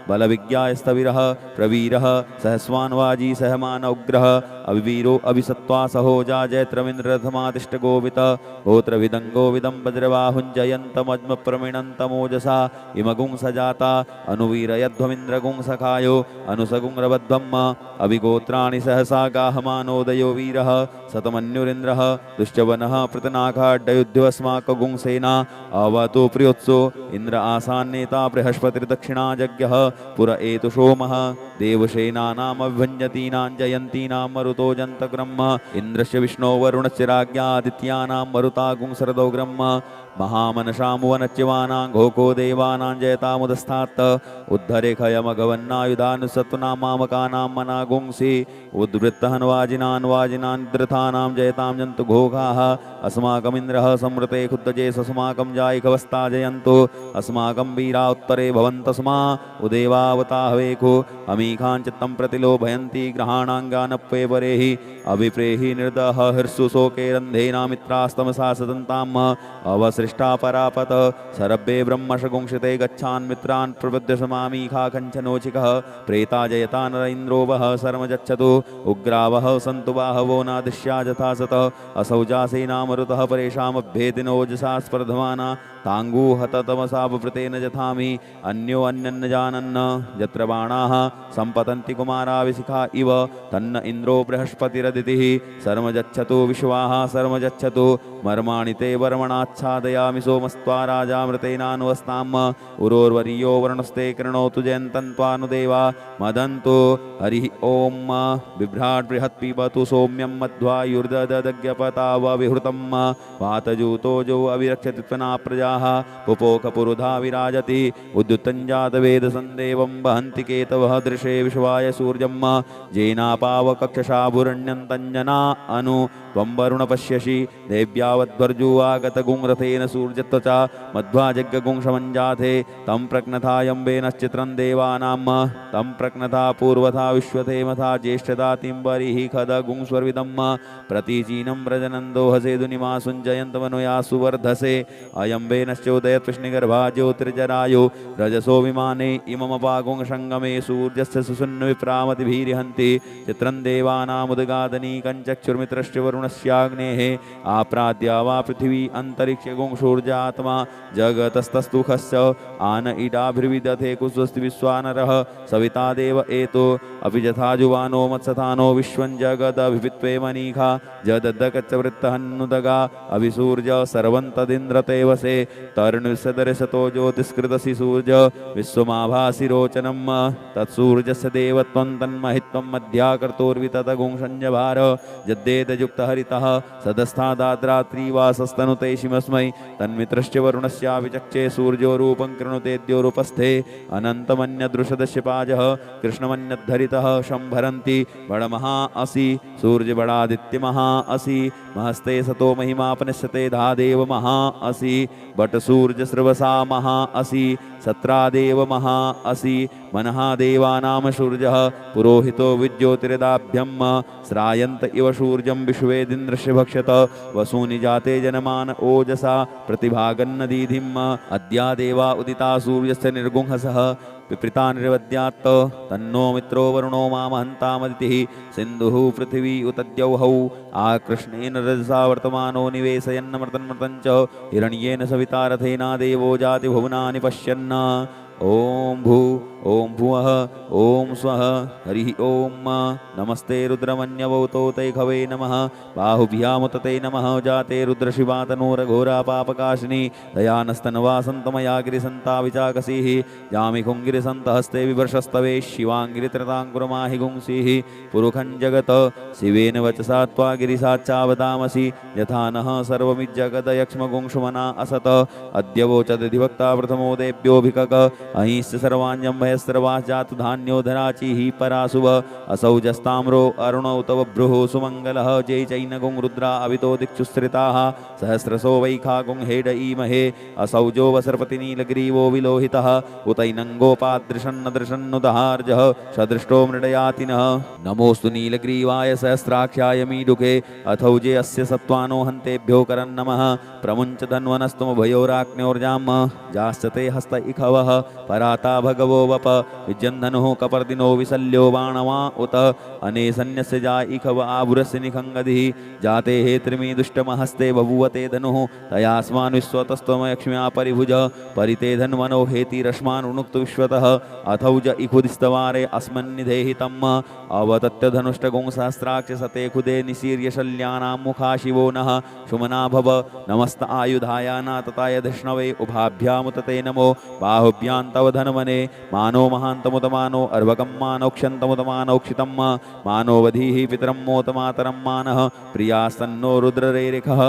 बलविज्ञायस्तविरः प्रवीरः सहस्वान्वाजी सहमान उग्रः अविवीरो अभिसत्त्वा सहोजा जैत्रमिन्द्ररथमातिष्ठगोवित गोत्रविदङ्गोविदं वज्रबाहुञ्जयन्तमज्मप्रमिणन्तमोजसा इमगुं सजाता अनुवीरयध्वमिन्द्रगुं सखायो अनुसगुंरबद्धम् अभिगोत्राणि सहसा गाहमानोदयो वीरः शतमन्युरिन्द्रः दुश्चवनः पृतनाखाड्डयुध्योऽस्माकगुं सेना अवतु प्रियोत्सो इन्द्र आसान्नेता बृहस्पतिर्दक्षिणा जज्ञः पुर एतु सोमः देवसेनानामभ्यञ्जतीनां जयन्तीनां मरुतो जन्तग्रह्म इन्द्रस्य विष्णो वरुणस्य राज्ञा आदित्यानां मरुतागुं शरदोग्रह्म महामनशामुवनच्यवानां घोको देवानां जयतामुदस्तात् उद्धरेखयमघवन्नायुधानुसत्वनामामकानां मनागुंसि उद्वृत्तहन्वाजिनान्वाजिनान् जयतां जन्तु घोघाः अस्माकमिन्द्रः संवृते खुद्दजे सस्माकं जायिकवस्ता जयन्तु अस्माकं वीरा उत्तरे भवन्तस्मा उदेवावताहवेको अमीखाञ्चित्तं प्रतिलोभयन्ति ग्रहाणाङ्गानप्ये परेहि अभिप्रेहि निर्दः हर्षु शोके रन्धेनामित्रास्तमसा सदन्ताम् अवसृष्टा परापत सरभ्ये ब्रह्मशगुंसिते गच्छान् मित्रान् प्रबुद्धसमामीखा कञ्चनोचिकः प्रेता जयता नर इन्द्रो वः शर्म गच्छतु उग्रावः सन्तु बाहवो नादिश्या यथा सतः असौजासेना मरुतः परेषामभ्येतिनोजसा स्पर्धमाना ताङ्गूहततमसावृतेन जथामि अन्यो अन्यन्न जानन्न यत्र बाणाः सम्पतन्ति कुमाराविशिखा इव तन्न इन्द्रो बृहस्पतिरदितिः शर्म गच्छतु विश्वाः शर्म गच्छतु मर्माणि ते वर्मणाच्छादयामि सोमस्त्वा राजामृतेनानुवस्ताम् उरोर्वर्यो वर्णस्ते कृणोतु जयन्तन्त्वानुदेवा मदन्तु हरिः ॐ बिभ्राट् बृहत् पिबतु सौम्यं मध्वायुर्ददज्ञपतावविहृतं वातजूतोजो अविरक्षति त्वना प्रजाः पुपोखपुरुधा विराजति उद्युत्तञ्जातवेदसन्देवं वहन्ति केतवः दृशे विश्वाय सूर्यं जेनापावकक्षशाभुरण्यन्तञ्जना अनु त्वं वरुण पश्यसि देव्यावद्वर्जुवागतगुंरथेन सूर्यत्वचा मध्वाजज्ञगुंशमञ्जाथे तं प्रज्ञथायम्बेनश्चित्रं देवानां तं प्रज्ञथा पूर्वथा विश्वथेमथा ज्येष्ठदातिं वरिः खदगुंस्वर्विदं प्रतीचीनं व्रजनन्दो हसेदुनिमासुञ्जयन्तमनुया सुवर्धसे अयम्बेनश्चोदयत्कृष्णिगर्भा ज्योतिर्जरायो रजसो विमाने इममपागुंसङ्गमे सूर्यस्य सुसुन्नविप्रामतिभिर्हन्ति चित्रं देवानामुदगादनी कञ्चक्षुर्मित्रश्च वरुणस्याग्नेः आप्राद्या वा पृथिवी अन्तरिक्षगुंशूर्जात्मा जगतस्तस्तुखस्य आन इडाभिर्विदधे कुस्वस्ति विश्वानरः सविता देव एतो अपि यथा जुवानो मत्सथानो विश्वं जगदभित्वे मनीखा जदद्दकच्चवृत्तहन्नुदगा अभिसूर्य सर्वं तदिन्द्रतेवसे तर्णुसदर्शतो ज्योतिष्कृतसि सूर्य विश्वमाभासि रोचनं तत्सूर्यस्य देवत्वं तन्महित्वं मध्याकर्तोर्विततगुंसंजभार यद्देतयुक्तहरितः सदस्थादाद्रात्रिवासस्तनुते शिमस्मै तन्मित्रश्च वरुणस्याविचक्षे सूर्यो रूपं कृणुतेद्योरुपस्थे अनन्तमन्यदृशदश्यपाजः कृष्णमन्यद्धरितः शंभरन्ति बडमहा असि सूर्य बडादित्य महा असि महस्ते सतो महिमापनिश्यते धादेव महा असि बट सूर्य स्रवसा महा असि सत्रादेव महा असि मनः देवानां सूर्यः पुरोहितो विज्योतिर्दाभ्यं श्रायन्त इव सूर्यं विश्वेदिन्द्रस्य भक्षत वसूनि जाते जनमान ओजसा प्रतिभागन्नदीधिम् अद्या देवा उदिता सूर्यस्य निर्गुंहसः विपृता निर्वद्यात् तन्नो मित्रो वरुणो मामहन्तामदितिः सिन्धुः पृथिवी उतद्यौहौ आकृष्णेन रजसा वर्तमानो निवेशयन्नमृतन्मृतं च हिरण्येन सविता रथेना देवो जातिभुवनानि पश्यन् ओम भू ओम भुवः ओम स्वः हरिः ओम नमस्ते रुद्रमन्यवौतो ते खवे नमः बाहुभ्यामुतते नमः जाते रुद्रशिवातनोरघोरा पापकाशिनी दयानस्तनवासन्तमया गिरिसन्ता विचाकसीः जामिखुङ्गिरिसन्तहस्ते विवर्षस्तवे शिवाङ्गिरित्रताङ्कुरमाहि गुंसीः पुरुखं जगत् शिवेन वचसा त्वा गिरिसाच्चावदामसि यथा नः सर्वमिज्जगदयक्ष्मगुंशुमना असत अद्य वोचदधिवक्ता प्रथमो देभ्योऽभिकक अहिंस्य सर्वाण्यं वयस्सर्वाः जातु धान्योधराची हि पराशुभ असौजस्ताम्रो अरुणौ तव भ्रुः सुमङ्गलः जय चैनगुं रुद्रा अवितो दिक्षुश्रिताः सहस्रसो वैखागुं हेडईमहे असौजो वसर्पतिनीलग्रीवो विलोहितः उतैनङ्गोपादृशन्नदृशन्नुदहार्जः सदृष्टो मृडयातिनः नमोऽस्तु नीलग्रीवाय सहस्राक्षाय मीडुके अथौजे अस्य सत्त्वानो हन्तेभ्यो करन्नमः प्रमुञ्च धन्वनस्तुमभयोराग्न्योर्जाम जास्यते हस्त इखवः पराता भगवो वप विजन्धनुः कपर्दिनो विशल्यो बाणवा उत अनेसन्यस्य जा इखव आभुरस्य निखङ्गधिः जाते हे त्रिमी दुष्टमहस्ते बभूवते धनुः तयास्मान् विश्वतस्त्वमयक्ष्म्या परिभुज परिते धन्वनो हेति रश्मानुनुक्तु विश्वतः अथौज इखुदिस्तवारे अस्मन्निधेहि तम् अवतत्य धनुष्टगुं सहस्राक्ष सते खुदे निशीर्य शल्यानां मुखा शिवो नः शुमना भव नमस्त आयुधायाना तताय धिष्णवे उभाभ्यामुतते नमो बाहुभ्यां तव धन्वने मानो महान्तमुतमानो अर्भकं मानोक्षन्तमुतमानोक्षितं मानोवधीः पितरं मोतमातरं मानः प्रियास्तन्नो रुद्ररेरिखः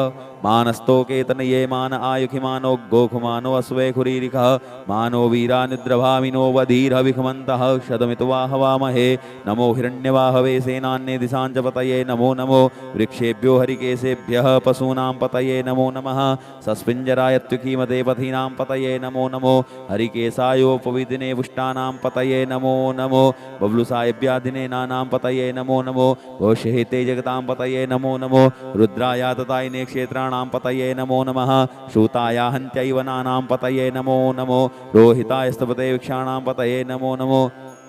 मानस्तोकेतनये मान आयुखिमानो गोखुमानो अस्वेखुरीरिखः मानो वीरानिद्रभामिनो वधीरविखमन्तः शतमितुवाहवामहे नमो हिरण्यवाहवे सेनान्ये दिशाञ्च पतये नमो नमो वृक्षेभ्यो हरिकेशेभ्यः पशूनां पतये नमो नमः सस्पिञ्जरायत्युकीमते पथीनां पतये नमो नमो हरिकेशायोपविदिने पुष्टानां पतये नमो नमो बबलुसायभ्यादिने नानां पतये नमो नमो घोषहेते जगतां पतये नमो नमो रुद्राया ततायिने क्षेत्राणां पतये नमो नमः शूताया हन्त्यैवनानां पतये नमो नमो रोहिताय स्तपते वृक्षाणां पतये नमो नमो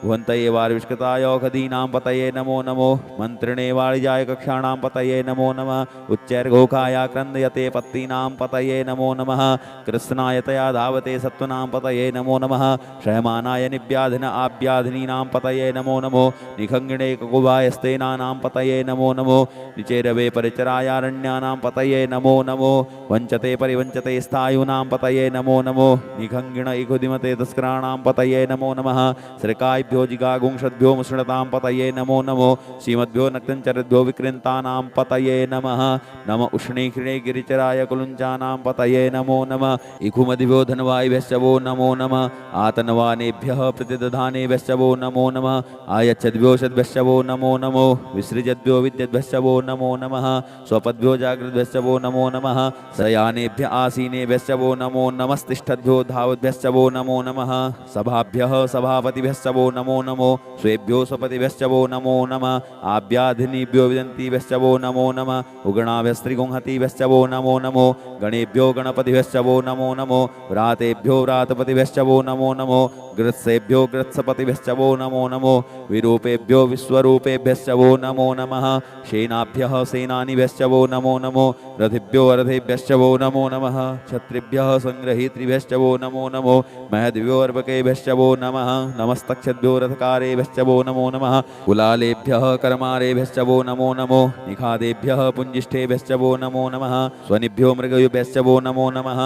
भुवन्तये वार्विष्कृताय औषधीनां पतये नमो नमो मन्त्रिणे वाणिजाय कक्षाणां पतये नमो नमः उच्चैर्घोखाय क्रन्दयते पत्तीनां पतये नमो नमः कृत्स्नाय तया धावते सत्त्वनां पतये नमो नमः शयमानाय निव्याधिन आव्याधिनीनां पतये नमो नमो निखङ्गिणे ककुभायस्तेनानां पतये नमो नमो निचेरवे परिचरायारण्यानां पतये नमो नमो वञ्चते परिवञ्चते स्थायूनां पतये नमो नमो निखङ्गिण इखुदिमते तस्कराणां पतये नमो नमः श्रीकाय जिगागुंषद्भ्यो मुसृणतां पतये नमो नमो श्रीमद्भ्यो नक्तञ्चरद्भ्यो विकृन्तानां पतये नमः नम उष्णीकृणे गिरिचराय कुलुञ्चानां पतये नमो नमः इखुमदिभ्यो धनवायभ्यश्च वो नमो नमः आतनवानेभ्यः प्रतिदधानेभ्यश्च वो नमो नमः आयच्छद्भ्यो षद्भ्यश्च वो नमो नमो विसृजद्भ्यो विद्यद्भ्यश्च वो नमो नमः स्वपद्भ्यो जागृद्भ्यश्च वो नमो नमः शयानेभ्य आसीनेभ्यश्च वो नमो नमस्तिष्ठद्भ्यो धावद्भ्यश्च वो नमो नमः सभाभ्यः सभापतिभ्यश्च वो नमो नमो स्वेभ्यो स्वपतिभ्यश्च वो नमो नमः आभ्याधिनीभ्यो विदन्तीभ्यश्च वो नमो नमः उगणाभ्यस्त्रिगुंहतीभ्यश्च वो नमो नमो गणेभ्यो गणपतिभ्यश्च वो नमो नमो व्रातेभ्यो व्रातपतिभ्यश्च वो नमो नमो गृत्सेभ्यो गृत्सपतिभ्यश्च वो नमो नमो विरूपेभ्यो विश्वरूपेभ्यश्च वो नमो नमः सेनाभ्यः सेनानिभ्यश्च वो नमो नमो रथिभ्यो रथेभ्यश्च वो नमो नमः क्षत्रिभ्यः संग्रहीतृभ्यश्च वो नमो नमो महद्भ्यो अर्भकेभ्यश्च वो नमः नमस्तक्षद्भ्यो रथकारेभ्यश्च वो नमो नमः कुलालेभ्यः कर्मारेभ्यश्च वो नमो नमो निखादेभ्यः पुञ्जिष्ठेभ्यश्च वो नमो नमः स्वनिभ्यो मृगयुभ्यश्च वो नमो नमः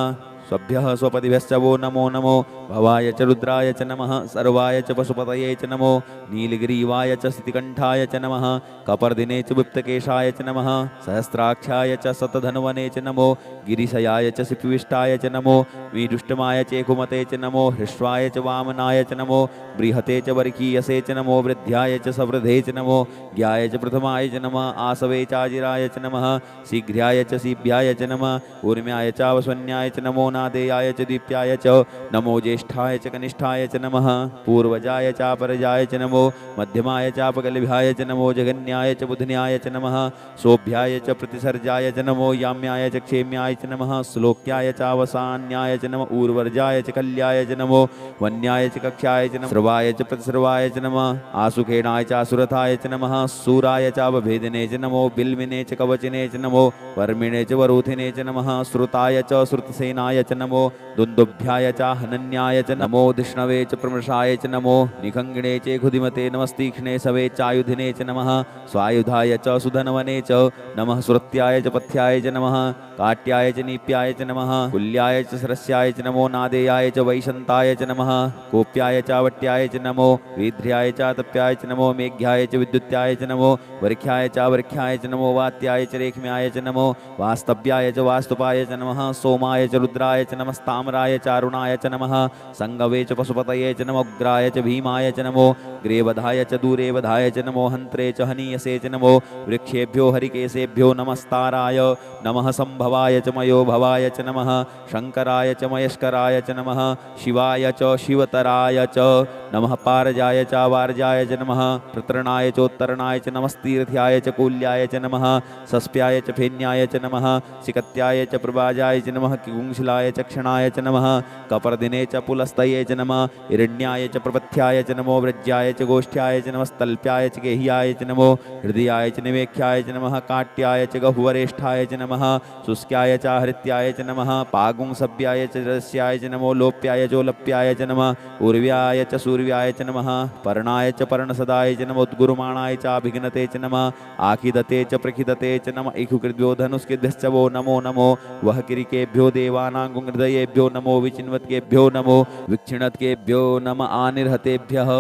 स्वभ्यः स्वपतिभ्यश्च वो नमो नमो भवाय च रुद्राय च नमः सर्वाय च पशुपतये च नमो नीलग्रीवाय च स्थितिकण्ठाय च नमः कपर्दिने च विप्तकेशाय च नमः सहस्राक्षाय च शतधन्वने च नमो गिरिशयाय च सिपिविष्टाय च नमो वीदुष्टमाय च कुमते च नमो हृष्वाय च वामनाय च नमो बृहते च वर्कीयसे च नमो वृद्ध्याय च सवृधे च नमो ज्ञाय च प्रथमाय च नमः आसवे चाजिराय च नमः शीघ्र्याय च सीभ्याय च नमः ऊर्म्याय चावस्वन्याय च नमो नादेयाय च दीप्याय च नमो ज्येष्ठाय च कनिष्ठाय च नमः पूर्वजाय चापरजाय च नमो मध्यमाय चापगलभ्याय च नमो जगन्याय च बुधन्याय च नमः सोभ्याय च प्रतिसर्जाय च नमो याम्याय च क्षेम्याय च नमः श्लोक्याय चावसान्याय च नमः ऊर्वर्जाय च कल्याय च नमो वन्याय च कक्षाय च नमः सर्वाय च प्रतिसर्वाय च नमः आसुखेणाय च आसुरथाय च नमः सूराय चावभेदिने च नमो बिल्विने च कवचिने च नमो वर्मिणे च वरूथिने च नमः श्रुताय च श्रुतसेनाय च नमो दुन्दुभ्याय च हनन्याय च नमो धिष्णवे च प्रमृषाय च नमो निखङ्गिणे च खुदिमते नमस्तीक्ष्णे सवे चायुधिने च नमः स्वायुधाय च सुधन्वने च नमः श्रुत्याय च पथ्याय च नमः काट्याय च नीप्याय च नमः कुल्याय च सरस्याय च नमो नादेयाय च वैशन्ताय च नमः कोप्याय च वट्याय च नमो वीध्र्याय च तप्याय च नमो मेघ्याय च विद्युत्याय च नमो वर्ख्याय च वर्ख्याय च नमो वात्याय च रेख्म्याय च नमो वास्तव्याय च वास्तुपाय च नमः सोमाय च रुद्राय वज्राय च नमस्ताम्राय चारुणाय च नमः संगवे च पशुपतये च नमो उग्राय च भीमाय च नमो ग्रेवधाय च दूरेवधाय च नमो हन्त्रे च हनीयसे च नमो वृक्षेभ्यो हरिकेशेभ्यो नमस्ताराय नमः संभवाय च मयो भवाय च नमः शंकराय च मयस्कराय च नमः शिवाय च शिवतराय च नमः पारजाय च वारजाय च नमः प्रतरणाय चोत्तरणाय च नमस्तीर्थ्याय च कूल्याय च नमः सस्प्याय च फेन्याय च नमः सिकत्याय च प्रभाजाय च नमः किगुंशिलाय च क्षणाय च नमः कपर्दिने च पुलस्तये च नमः हिरण्याय च प्रपथ्याय च नमो व्रज्याय च गोष्ठ्याय च नमस्तल्प्याय च गेह्याय च नमो हृदयाय च निवेख्याय च नमः काट्याय च गहुवरेष्ठाय च नमः शुष्क्याय च हृत्याय च नमः पागुंसभ्याय च रस्याय च नमो लोप्याय चोलप्याय च नमः उर्व्याय च सूर्याय च नमः पर्णाय च पर्णसदाय च नमो उद्गुरुमाणाय च अभिघ्नते च नमः आखिदते च प्रखिदते च नमः इखुकृद्भ्यो धनुष्कृद्भ्यश्च वो नमो नमो वह किरिकेभ्यो देवानां हृदयेभ्यो नमो विचिन्वत्केभ्यो नमो विक्षिणत्केभ्यो नम आनिर्हतेभ्यः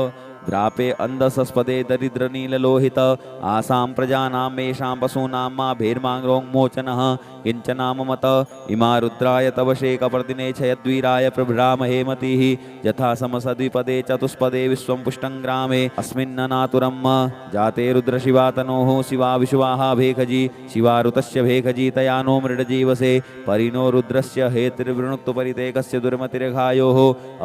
द्रापे अंधसस्पदे दरिद्रनीललोहित आसां प्रजानां मेषां पशूनां मा भेर्माङ्रोन्मोचनः किञ्चनाममत इमा रुद्राय तव शेकपर्दिने छयद्वीराय प्रभ्रामहे मतिः यथा समसद्विपदे चतुष्पदे विश्वं पुष्टं ग्रामे अस्मिन्ननातुरम् जाते रुद्रशिवातनोः शिवा विश्वाः भेखजी शिवारुतस्य भेखजी तया नो मृडजीवसे परिणो रुद्रस्य हेतिर्वृणुक्तपरितेकस्य दुर्मतिर्घायोः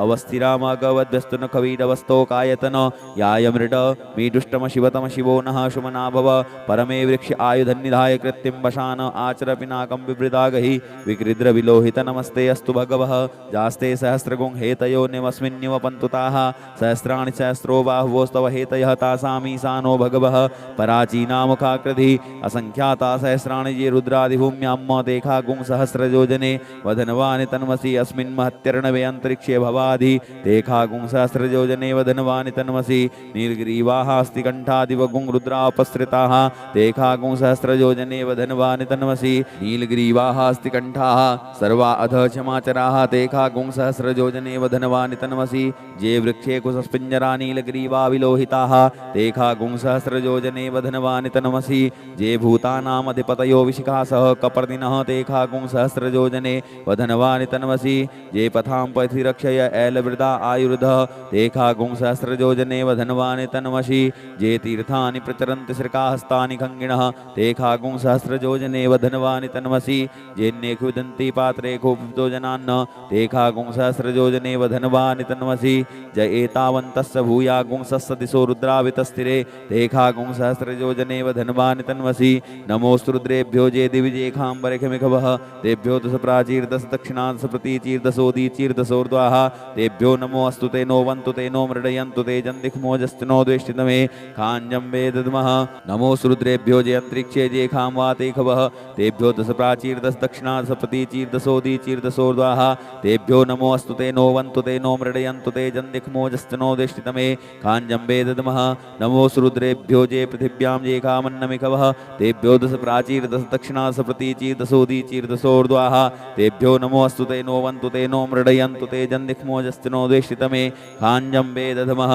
अवस्थिरामगवद्भ्यस्तुनखवीडवस्तोकायतन याय मृड मीडुष्टम शिवतम शिवो नः शुमना भव परमे वृक्ष आयुधन्निधाय कृत्तिं वशान आचर पिनाकं बिभृदागहि विकृद्र विलोहित नमस्ते अस्तु भगवः जास्ते सहस्रगुं हेतयो निमस्मिन्निव पन्तुताः सहस्राणि सहस्रो बाहुवोस्तव हेतयः तासामीशानो भगवः पराचीनामुखाकृधि असंख्याता सहस्राणि ये रुद्रादिभूम्यां देखा गुं सहस्रयोजने वधनवानि तन्मसि अस्मिन् महत्यर्णवे अंतरिक्षे भवाधि देखा गुं सहस्रयोजने वधनवानि तन्मसि नीलग्रीवाः अस्तिकण्ठादिव गुं रुद्रापसृताः देखा गुं सहस्रयोजने वधनवानि तन्मसि नीलग्रीवाः अस्तिकण्ठाः सर्वा अध क्षमाचराः देखा गुं सहस्रयोजने वधनवानि तन्मसि जे वृक्षे कुसस्पिञ्जरा नीलग्रीवा विलोहिताः देखा गुं सहस्रयोजने वधनवानि तन्मसि जे भूतानामधिपतयो विशिखासः कपर्दिनः देखा गुं सहस्रयोजने वधनवानि तन्मसि जे पथां पथि रक्षय ऐलवृदा आयुर्धः देखा गुं सहस्रयोजने वधनवानि तन्मसि जे तीर्थानि प्रचरन्ति श्रिकाहस्तानि खङ्गिणः देखा गुं सहस्रयोजने वधनवानि तन्मसि जेन्नेखु विदन्ति पात्रे कोपितो जनान्न देखा गुं सहस्रयोजने वधनवानि तन्मसि ज एतावन्तस्य भूया गुं सस्सदिशो रुद्रावितस्थिरे देखा गुं सहस्रयोजने वधनवानि तन्मसि नमोऽस्तु रुद्रेभ्यो जे दिविजेखाम्बरखमिखवः तेभ्यो दश प्राचीर्दश दक्षिणादश प्रतीचीर्दशोदीचीर्दशोर्ध्वाः तेभ्यो नमो अस्तु ते नो वन्तु ते नो मृडयन्तु ते जन्दिक्मोजस्तिनो द्वेष्टितमे खाञ्जं वेदद्मः नमोऽस्तु रुद्रेभ्यो जे अन्तरिक्षे जे खां वा ते खवः तेभ्यो दश प्राचीर्दश दक्षिणादश प्रतीचीर्दशोदीचीर्दशोर्ध्वाः तेभ्यो नमो अस्तु ते नो वन्तु ते नो मृडयन्तु ते जन्दिक्मोजस्तिनो द्वेष्टितमे खाञ्जं वेदद्मः नमोऽस्तु रुद्रेभ्यो जे पृथिव्यां जे खामन्नमिखवः तेभ्यो दश प्राचीर्दश दक्षिणादश प्रतीचीर्दशोदीचीर्दशोर्ध्वाः तेभ्यो नमो अस्तु ते नो वन्तु ते नो मृडयन्तु ते जन्दिक्मोजस्तिनो द्वेष्टितमे खाञ्जं वेदधमः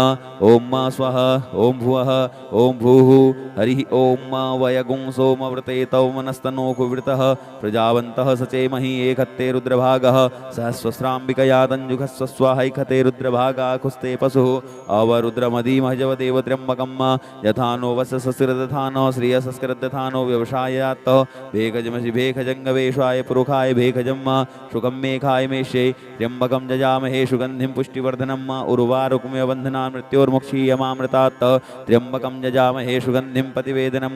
ॐ मा स्वः ॐ भुवः ॐ भूः हरिः ॐ मा वयगुं सोमवृते तौ मनस्तनोकुवृतः प्रजावन्तः सचेमहि एकत्ते रुद्रभागः सहस्वस्राम्बिकया तञ्जुखस्व स्वाहैखते रुद्रभागा कुस्ते पशुः अवरुद्रमधीमह जवदेव त्र्यम्बकं यथा नो वससस्रदथानो श्रियसस्कृदथानो व्यवसायात्तः भेखजमसि भेखजङ्गवेशाय पुरुखाय भेखजं शुकं मेघाय मेषे त्र्यम्बकं जजामहे सुगन्धिं पुष्टिवर्धनं उर्वारुकमिव बन्धनान् मृत्योर्मुक्षीयमामृतात् त्र्यम्बकं जजामहे सुगन्धिं पतिवेदनं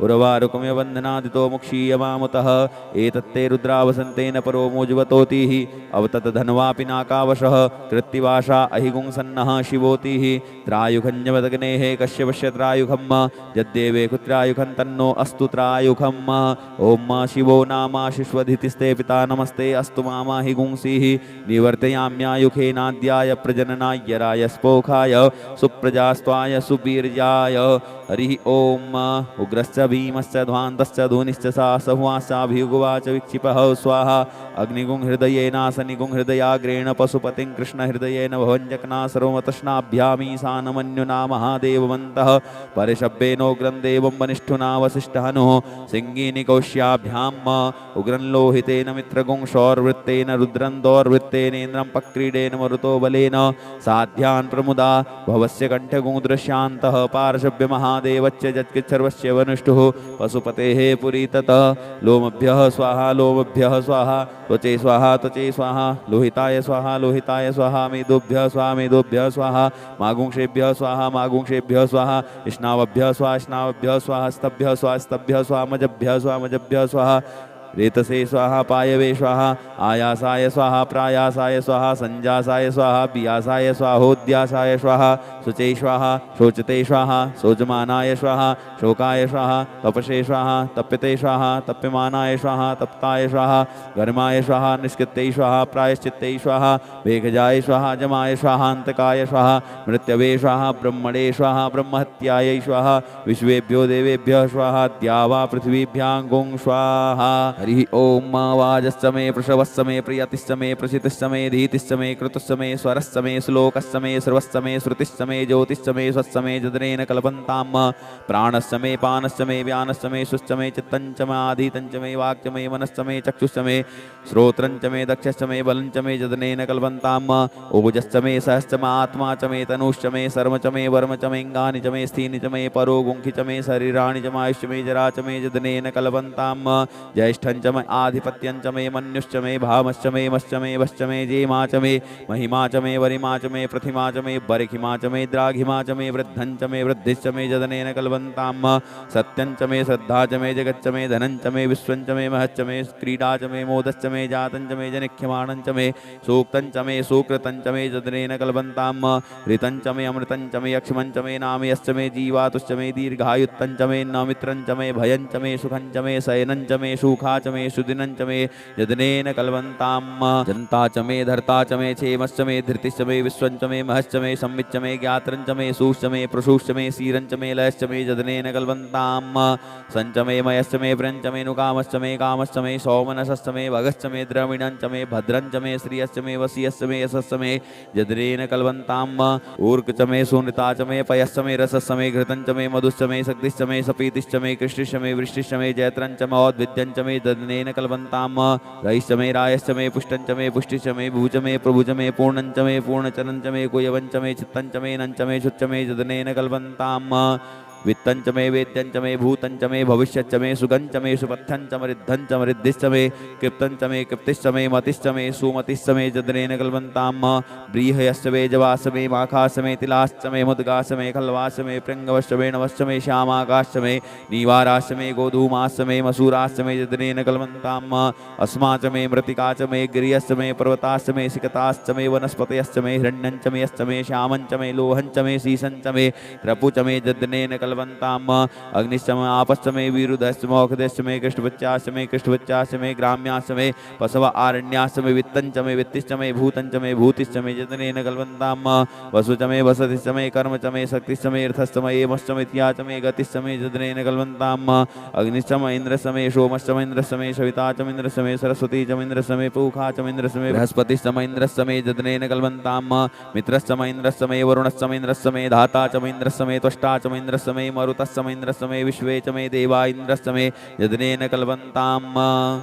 उर्वारुकमिव बन्धनादितो मुक्षीयमामुतः एतत्ते रुद्रावसन्तेन परो मोजुवतोतिः अवततधन्वा पिनाकावशः कृत्तिवासा अहिगुंसन्नः शिवोतिः त्रायुखञ्जवदग्नेः कश्यपश्य त्रायुखं यद्देवे कुत्रायुखं तन्नो अस्तु त्रायुखं ॐ शिवो नामाशिष्वधितिस्ते पिता नमस्ते अस्तु मामा हि गुंसीः निवर्तयाम्यायुखेनाद्याय प्रजननाय रायस्पोखाय सुप्रजास्त्वाय सुवीर्याय। हरिः ओम। उग्रश्च भीमश्च ध्वान्तश्च धूनिश्च सा सहुवासाभियुगुवाच विक्षिपः स्वाहा। अग्निगुं हृदयेनासनिगुं हृदयाग्रेण पशुपतिं कृष्णहृदयेन भवञ्जकना सर्वमतष्णाभ्यामीशानमन्युना महादेववन्तः। परिशब्देनोग्रं देवं वनिष्ठुना वसिष्ठहनुः सिंहीनिकौश्याभ्याम् उग्रं लोहितेन मित्रगुं शौर्वृत्तेन रुद्रं दौर्वृत्तेनेन्द्रं पक्रीडेन मरुतो बलेन साध्यान् प्रमुदा भवस्य कण्ठगुं दृश्यान्तः पार्शव्य महादेवच्च जत्किच्छर्वस्य वनुष्ठुः पशुपतेः पुरी ततः। लोमभ्यः स्वाहा लोमभ्यः स्वाहा त्वचे स्वाहा त्वचे स्वाहा लोहिताय स्वाहा लोहिताय स्वाहा मेदोभ्यः स्वाहा मेदोभ्यः स्वाहा मागुंषेभ्यः स्वाहा मागुंषेभ्यः स्वाहा स्नावभ्यः स्वाहा स्नावभ्यः स्वाहा स्तभ्यः स्वाहा स्तभ्यः स्वाहा मजभ्यः स्वाहा मजभ्यः स्वाहा रेतसे स्वाहा पायवे स्वाहा आयासाय स्वाहा प्रायासाय स्वाहा संजासाय स्वाहा पियासाय स्वाहोद्यासाय स्वाहा शुचे स्वाहा शोचते स्वाहा शोचमानाय स्वाहा शोकाय स्वाहा तपसे स्वाहा तप्यते स्वाहा तप्यमानाय स्वाहा तप्ताय स्वाहा घर्माय स्वाहा निष्कृत्यै स्वाहा प्रायश्चित्तै स्वाहा वेगजाय स्वाहा जमाय स्वाहा अंतकाय स्वाहा मृत्यवे स्वाहा ब्रह्मणे स्वाहा ब्रह्महत्यायै स्वाहा विश्वेभ्यो देवेभ्यः स्वाहा द्यावा पृथिवीभ्यां गुं स्वाहा। हरि ओम। वाजस्य मे प्रशवस्य मे प्रियतिस्य मे प्रसिद्धस्य मे धीतिस्य मे कृतस्य मे स्वरस्य मे श्लोकस्य मे सर्वस्य मे श्रुतिस्य मे ज्योतिस्य मे स्वस्य मे जदनेन कल्पन्तां प्राणस्य मे पानस्य मे व्यानस्य मे सुश्च मे चित्तञ्च मे आधीतञ्च मे वाक्च मे मनश्च मे चक्षुश्च मे श्रोत्रञ्च मे दक्षश्च मे बलञ्च मे जदनेन कल्पन्तां ओजश्च मे सहश्च मे आत्मा च मे तनुश्च मे सर्व च मे वर्म च मे अङ्गानि च मे स्थीनि च मे परो गुंखि च मे शरीराणि च मायुष्य मे जरा च मे जदनेन कल्पन्तां ज्येष्ठं च मे आधिपत्यं च मे मन्युश्च मे भामश्च मे मश्च मे वश्च मे जेमा च मे महिमा च मे वरिमा च मे प्रतिमा च मे बरिखिमा च मे द्राघिमा च मे वृद्धं च मे वृद्धिश्च मे जदनेन कल्पन्तां सत्यं च मे श्रद्धा च मे जगच्च मे धनं च मे विश्वं च मे महच्च मे क्रीडा च मे मोदश्च मे जातं च मे जनिख्यमाणं च मे सूक्तं च मे सुकृतं च मे जदनेन कल्पन्तां ऋतं च मे अमृतं च मे यक्ष्मं च मे नामयश्च मे जीवातुश्च मे दीर्घायुत्तं च मे नमित्रं च मे भयं च मे सुखं च मे शयनं च मे सुखा च मे सुदिनं च मे जदनेन कल्पन्तां जनता च मे धर्ता च मे क्षेमश्च मे धृतिश्च मे विश्वं च मे महश्च मे संविच्च मे ज्ञात्रं च मे सूश्च मे प्रसूश्च मे सीरं च मे लयश्च मे जदनेन कल्पन्तां सञ्च मे मयश्च मे प्रियञ्च मे नुकामश्च मे कामश्च मे सौमनसश्च मे भगश्च मे द्रविणं च मे भद्रं च मे श्रियश्च मे वसीयश्च मे यशश्च मे जदनेन कल्पन्तां ऊर्क च मे सुनृता च मे पयश्च मे रसश्च मे घृतं च मे मधुश्च मे शक्तिश्च मे सपीतिश्च मे कृष्टिश्च मे वृष्टिश्च मे जयत्रं च मे औद्विद्यं च मे जदनेन कल्पन्तां रयश्च मे रायश्च मे पुष्टं च मे पुष्टिश्च मे भुज मे प्रभुज मे पूर्णं च मे पूर्णचरं च मे कुयवं च मे चित्तं च मे नं च मे शुच्च मे जदनेन कल्पन्तां वित्तं च मे वेद्यं च मे भूतं च मे भविष्यच्च मे सुगं च मे सुपथ्यं च मृद्धं च मृद्धिश्च मे कृप्तं च मे कृप्तिश्च मे मतिश्च मे सुमतिश्च मे जदनेन कल्पन्तां ब्रीहयश्च मे जवाश्च मे माखाश्च मे तिलाश्च मे मुद्गाश्च मे खल्वाश्च मे पृङ्गवश्च मे नवश्च मे श्यामाकाश्च मे नीवाराश्च मे गोधूमाश्च मे मसूराश्च मे जदनेन कल्पन्तां अस्मा च मे मृत्तिका च मे गिर्यश्च मे पर्वताश्च मे सिकताश्च मे वनस्पतयश्च मे हिरण्यं च मे यश्च मे श्यामं च मे लोहं च मे शीशं च मे रपु च मे जदनेन कल्पन्तां अग्निश्च मे आपश्च मे विरुधश्च मे औषधश्च मे कृष्णवच्चाश्च मे ग्राम्याश्च मे पशव आरण्याश्च मे वित्तं च मे वित्तिश्च मे भूतं च मे भूतिश्च मे जदनेन कल्पन्तां वसु च मे वसतिश्च मे कर्म च मे शक्तिश्च मे अर्थश्च मे एमश्च मे तिया च मे गतिश्च मे जदनेन कल्पन्तां अग्निश्च मे इन्द्रश्च मे सोमश्च मे इन्द्रश्च मे सविता च मे इन्द्रश्च मे सरस्वती च मे इन्द्रश्च मे पूखा च मे इन्द्रश्च मे बृहस्पतिश्च मे इन्द्रश्च मे जदनेन कल्पन्तां मित्रश्च मे इन्द्रश्च मे वरुणश्च मे इन्द्रश्च मे धाता च मे इन्द्रश्च मे त्वष्टा च मे इन्द्रश्च मे मरुतश्च मे इन्द्रश्च मे विश्वे च मे देवा इन्द्रश्च मे जदनेन कल्पन्तां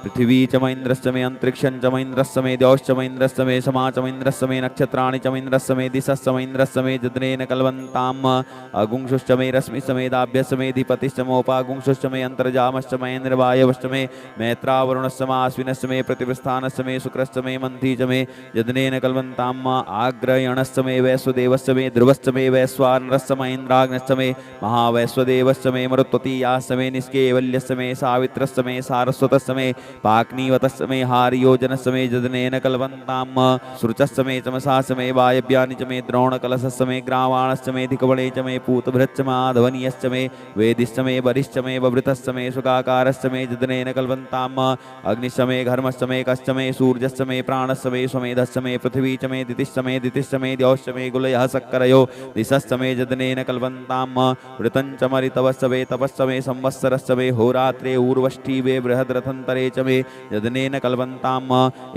पृथिवी च मे इन्द्रश्च मे अन्तरिक्षं च मे इन्द्रश्च मे द्यौश्च मे इन्द्रश्च मे समा च मे इन्द्रश्च मे नक्षत्राणि च मे इन्द्रश्च मे दिशश्च मे इन्द्रश्च मे जदनेन कल्पन्तां अगुंशुश्च मे रश्मिश्च मे दाभ्यश्च मे धिपतिश्च मोपागुंशुश्च मे अन्तर्जामश्च मे इन्द्रवायवश्च मे मैत्रावरुणश्च मे आश्विनश्च मे प्रतिप्रस्थानश्च मे शुक्रश्च मे मन्थी च मे जदनेन कल्पन्तां आग्रयणश्च मे वैश्वदेवश्च मे ध्रुवश्च मे वैश्वानरश्च मे इन्द्राग्नश्च मे वैश्वदेवस्य मे मरुत्वतीयास्य मे निष्केवल्यस्य मे सावित्रस्य मे सारस्वतस्य मे पाक्नीवतस्य मे हारियोजनस्य मे जदनेन कल्पन्ताम् सृचस्य मे चमसास्य मे वायव्यानि च मे द्रोणकलशस्य मे ग्रावाणस्य मे धिकवणे च मे पूतभृच्च माधवनीयश्च मे वेदिश्च मे वरिश्च मे ववृतश्च मे सुखाकारश्च मे जदनेन कल्पन्ताम् अग्निश्च मे घर्मश्च मे कश्च मे सूर्यश्च मे प्राणश्च मे स्वमेधश्च मे पृथिवी च मे दितिश्च मे दितिश्च मे द्यौश्च मे गुलयः सक्करयो दिशश्च मे जदनेन कल्पन्ताम् ऋतं च मरितवश्च मे तपश्च मे संवत्सरश्च मे होरात्रे ऊर्वष्टि वे बृहद्रथन्तरे च मे जदनेन कल्पन्ताम्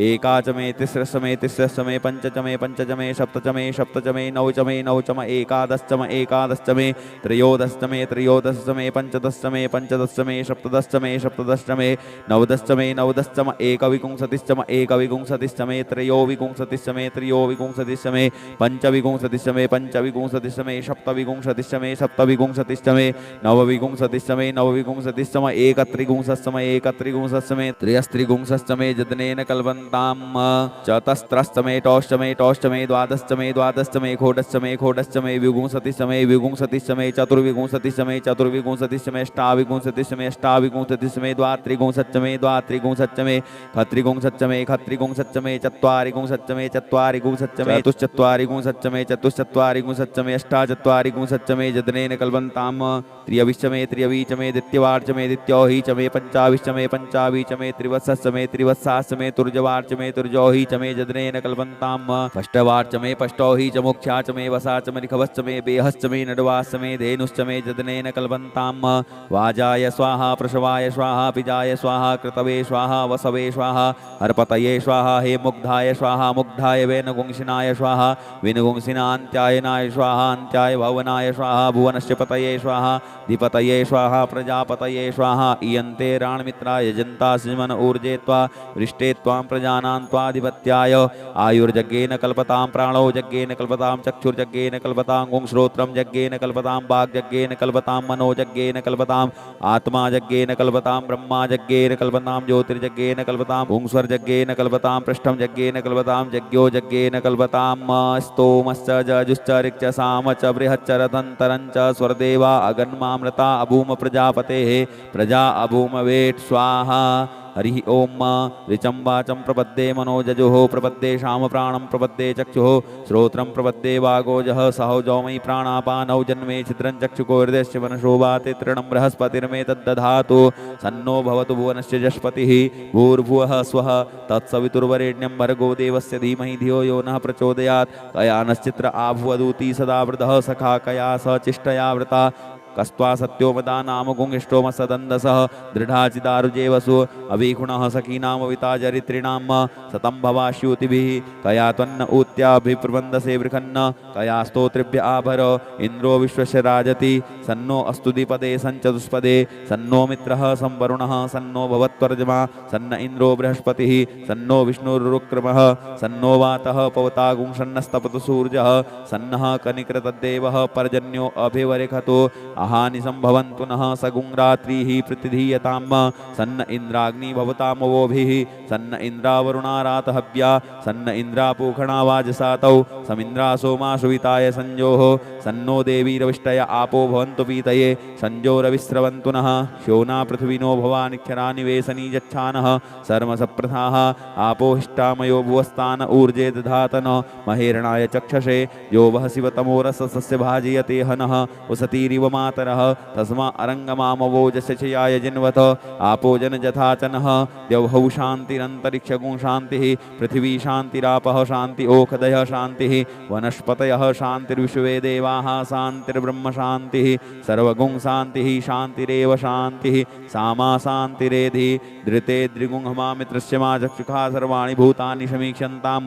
एका च मे तिस्रश्च मे तिस्रश्च मे पञ्च च मे पञ्च च मे सप्त च मे सप्त च मे नव च मे नव च मे एकादश्च मे एकादश्च मे त्रयोदश्च मे त्रयोदश्च मे पञ्चदश्च मे पञ्चदश्च मे सप्तदश्च मे सप्तदश्च मे नवदश्च मे नवदश्च मे एकविंशतिश्च मे एकविंशतिश्च मे त्रयोविंशतिश्च मे त्रयोविंशतिश्च मे पञ्चविंशतिश्च मे पञ्चविंशतिश्च मे सप्तविंशतिश्च मे सप्तविंशतिश्च मे नवविंशतिश्च मे नवविंशतिश्च मे एकत्रिंशश्च मे एकत्रिंशश्च मे त्रयस्त्रिंशश्च मे जदनेन कल्पन्ताम् चतस्रश्च मे टौश्च मे टौश्च मे द्वादश्च मे द्वादश्च मे घोटश्च मे घोटश्च मे विंशतिश्च मे विंशतिश्च मे चतुर्विंशतिश्च मे चतुर्विंशतिश्च मे अष्टाविंशतिश्च मे अष्टाविंशतिश्च मे द्वात्रिंशच्च मे द्वात्रिंशच्च मे खत्रिंशच्च मे खत्रिंशच्च मे चत्वारिंशच्च मे चत्वारिंशच्च मे चतुश्चत्वारिंशच्च मे चतुश्चत्वारिंशच्च मे अष्टाचत्वारिंशच्च मे जदनेन कल्पन्ताम् त्र्यविश्च मे त्र्यवीच मे द्वितीयवार्च मे द्वितीयोहि च मे पञ्चाविश्च मे पञ्चाविच मे त्रिवत्सश्च मे त्रिवत्साश्च मे तुर्जवार्च मे तुर्जोहि च मे जदनेन कल्पन्ताम् पष्टवार्च मे पष्टोहि च मोक्षा च मे वसा च मे निखवश्च मे बेहश्च मे नडवाश्च मे धेनुश्च मे जदनेन कल्पन्ताम् वाजाय स्वाहा प्रसवाय स्वाहा पिजाय स्वाहा कृतवे स्वाहा वसवे स्वाहा हरपतये स्वाहा हे मुग्धाय स्वाहा मुग्धाय वेनगुंसिनाय स्वाहा विनगुंसिनान्त्यायनाय स्वाहा अन्त्याय भवनाय स्वाहा भुवनस्य पतये स्वाहा धिपतये स्वाहा प्रजापतये स्वाहा इयन्ते राणमित्राय जन्ता सिमन ऊर्जे त्वा वृष्टे त्वां प्रजानां त्वाधिपत्याय आयुर्जज्ञेन कल्पतां प्राणो यज्ञेन कल्पतां चक्षुर्यज्ञेन कल्पतां गुंश्रोत्रं यज्ञेन कल्पतां वाग्यज्ञेन कल्पतां मनोयज्ञेन कल्पतां आत्मा यज्ञेन कल्पतां ब्रह्मा यज्ञेन कल्पतां ज्योतिर्यज्ञेन कल्पतां पुंस्वर्यज्ञेन कल्पतां पृष्ठं यज्ञेन कल्पतां यज्ञो यज्ञेन कल्पतां स्तोमश्च जजुश्च ऋक्च साम च बृहच्च रथन्तरं च स्वर्देवा अगन्मामृता अभूम प्रजापतेः प्रजा अभूम वेट् स्वाहा हरि ओम ऋचं वाचं प्रपद्ये मनोजजुः प्रपद्ये शाम प्राणं प्रपद्ये चक्षुः श्रोत्रं प्रपद्ये वागोजः सहो जौमयि प्राणापानौ जन्मे छिद्रं चक्षुकोर्देश्य वनशोभाते तृणं बृहस्पतिर्मेतद्दधातु सन्नो भवतु भुवनस्य जस्पतिः भूर्भुवः स्वः तत्सवितुर्वरेण्यं भर्गो देवस्य धीमहि धियो यो नः प्रचोदयात् कया नश्चित्र आभुवदूती सदा वृधः सखा कया स चिष्टया वृता कस्त्वा सत्योपदा नाम गुंगिष्टोम सदन्दसः दृढाचिदारुजेवसु अभिगुणः सखीनामविता चरित्रिणां सतं भवाश्यूतिभिः कया त्वन्न ऊत्याभिप्रबन्धसे वृखन्न कया स्तोत्रिभ्य आभर इन्द्रो विश्वस्य राजति सन्नो अस्तु द्विपदे सञ्चतुष्पदे सन्नो मित्रः संवरुणः सन्नो भवत्वर्जमा सन्न इन्द्रो बृहस्पतिः सन्नो विष्णुरुक्रमः सन्नो वातः पवतागुंसन्नस्तपतु सूर्यः सन्नः कनिकृतद्देवः पर्जन्यो अभिवरेखतो अहानि संभवन्तु नः सगुं रात्रिः प्रतिधीयताम् सन्न इन्द्राग्नि भवतामवोभिः सन्न इन्द्रावरुणारातहव्या सन्न इन्द्रापूखणा वाजसातौ समिन्द्रा सोमा सुविताय संजोः सन्नो देवीरविष्टय आपो भवन्तु पीतये संजोरविस्रवन्तु नः शोना पृथ्वीनो भवानिक्षरानि वेसनी यच्छानः सर्मसप्रथाः आपोहिष्टामयो भुवस्तान ऊर्जे दधातन महेरणाय चक्षसे यो वः शिवतमोरसस्य भाजयते हनः उसतीरिव मातरः तस्मा अरङ्गमामवोजशयाय जिन्वत आपो जन जथाचनः द्यौहौ शान्तिरन्तरिक्षगुं शान्तिः पृथिवी शान्तिरापः शान्ति ओखदयः शान्तिः वनस्पतयः शान्तिर्विश्वे देवाः शान्तिर्ब्रह्म शान्तिः सर्वगुं शान्तिः शान्तिरेव शान्तिः सामा शान्तिरेधि धृते द्रिगुंहमा मित्रस्य मा चक्षुषा सर्वाणि भूतानि समीक्ष्यन्तां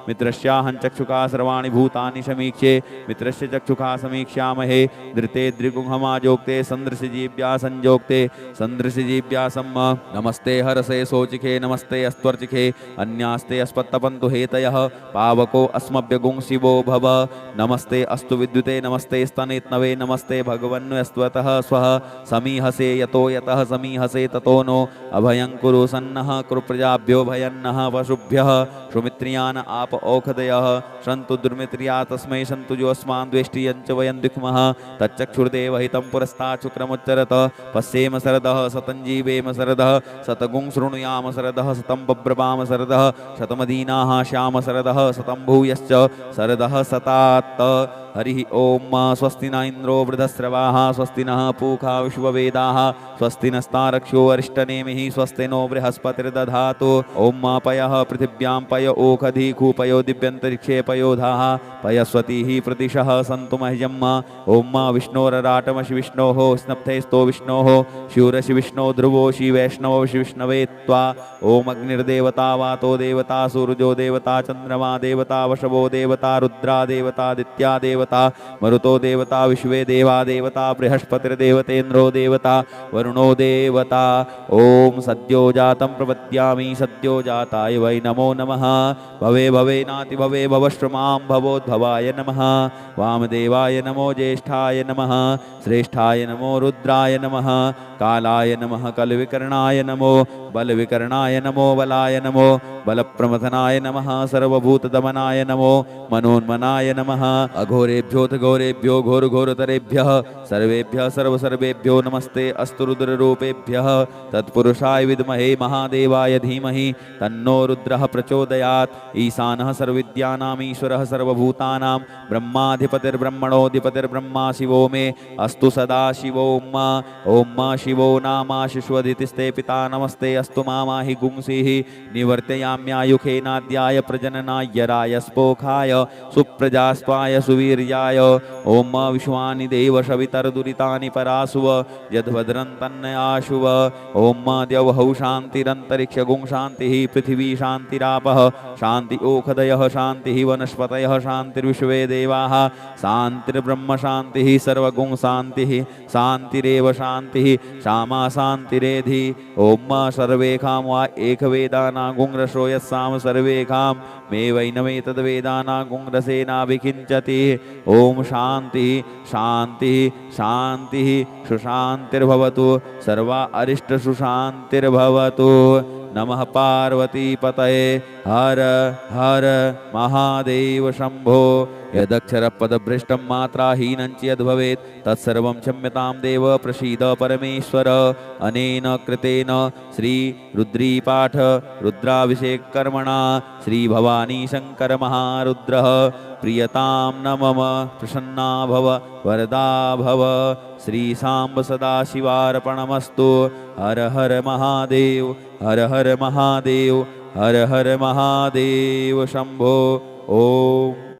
मित्रस्याहं चक्षुषा सर्वाणि भूतानि समीक्ष्ये मित्रस्य चक्षुषा समीक्ष्यामहे धृते द्रिगुंहमाजोक्ते सन्दृशजीव्या संजोक्ते सन्दृशजीव्यासम् नमस्ते हरसे सोचिखे नमस्ते अस्त्वर्चिखे अन्यास्ते अस्पत्तपन्तु हेतयः पावको अस्मभ्यगुं शिवो भव नमस्ते अस्तु विद्युते नमस्ते स्तनेत्नवे नमस्ते भगवन्वस्त्वतः स्वः समीहसे यतो यतः समीहसे ततो नो अभयं कुरु सन्नः कुरु प्रजाभ्यो भयन्नः पशुभ्यः सुमित्रियान् आप औषधयः सन्तु दुर्मित्रिया तस्मै सन्तु जो अस्मान् द्वेष्टियञ्च वयं द्विक्मः तच्चक्षुर्देव हि वेतं पुरस्तात् शुक्रमुच्चरत पश्येम शरदः शतं जीवेम शरदः शतगुं शृणुयाम शरदः शतं बभ्रवाम शरदः शतमदीनाः श्याम शरदः शतं भूयश्च शरदः शतात् हरि ओम स्वस्ति न इंद्रो वृधस्रवाः स्वस्ति नः पूषा विश्ववेदाः स्वस्ति नस्तारक्षो अरिष्टनेमिः स्वस्ति नो बृहस्पतिर्दधातु ओम पयः पृथिव्यां पय ओखधि कूपयो दिव्यन्तरिक्षे पयोधाः पयस्वतीः प्रतिशः सन्तु मह्यम् ओम विष्णोरराटमशि विष्णोः स्नप्थेस्तो विष्णोः शिवरशि विष्णो ध्रुवोषि वैष्णवोषि विष्णवे त्वा ओम अग्निर्देवता वातो देवता सूर्यो देवता चंद्रमा देवता वशवो देवता रुद्रा देवता दित्या देवता मरुतो देवता विश्वे देवा देवता बृहस्पतिर्देवतेन्द्रो देवता वरुणो देवता ओम सद्यो जातं प्रपद्यामि सद्यो जाताय वै नमो नमः भवे भवे नाति भवे भवश्रमां भवोद्भवाय नमः वामदेवाय नमो ज्येष्ठाय नमः श्रेष्ठाय नमो रुद्राय नमः कालाय नमः कलविकर्णाय नमो बलविकर्णाय नमो बलाय नमो बलप्रमथनाय नमः सर्वभूतदमनाय नमो मनोन्मनाय नमः अघोरेभ्योऽथ घोरेभ्यो घोरघोरतरेभ्यः सर्वेभ्यः सर्वसर्वेभ्यो नमस्ते अस्तु रुद्ररूपेभ्यः तत्पुरुषाय विद्महे महादेवाय धीमहि तन्नो रुद्रः प्रचोदयात् ईशानः सर्वविद्यानाम् ईश्वरः सर्वभूतानां ब्रह्माधिपतिर्ब्रह्मणोऽधिपतिर्ब्रह्मा शिवो मे अस्तु सदा शिवोम ओम शिवो नामाशिष्वदितिस्ते पिता नमस्ते अस्तु मामाहि गुंसिः निवर्तयाम्यायुखेनाद्याय प्रजननाय रायस्पोखाय सुप्रजास्वाय सुवीर्याय ओम विश्वानि देव शवितर्दुरितानि परासुव यद्भद्रं तन्नयाशुव ओम द्यौः शान्तिरन्तरिक्ष गुं शान्तिः पृथिवी शान्तिरापः शान्ति ओखदयः शान्तिः वनस्पतयः शान्तिर्विश्वे देवाः शान्तिर्ब्रह्म शान्तिः सर्वगुं शान्तिः शान्तिरेव शान्तिः श्यामा शान्तिरेधि ओम सर्वेखां वा एकवेदानां गुंरसो यस्साम सर्वेखां मे वैनमेतद्वेदानां गुंरसेनाभिकिञ्चति ओम शान्तिः शान्तिः शान्तिः सुशान्तिर्भवतु सर्वा अरिष्ट सुशान्तिर्भवतु नमः पार्वतीपतये हर हर महादेव शंभो यदक्षरपदभ्रष्टं मात्राहीनं च यद्भवेत् तत्सर्वं क्षम्यतां देव प्रसीद परमेश्वर अनेन कृतेन श्री रुद्रीपाठ रुद्राभिषेक कर्मणा श्री भवानी शंकर महारुद्रः प्रियतां न मम प्रसन्ना भव वरदा भव श्री सांब सदाशिवार्पणमस्तु हर हर महादेव हर हर महादेव हर हर महादेव शंभो ओम।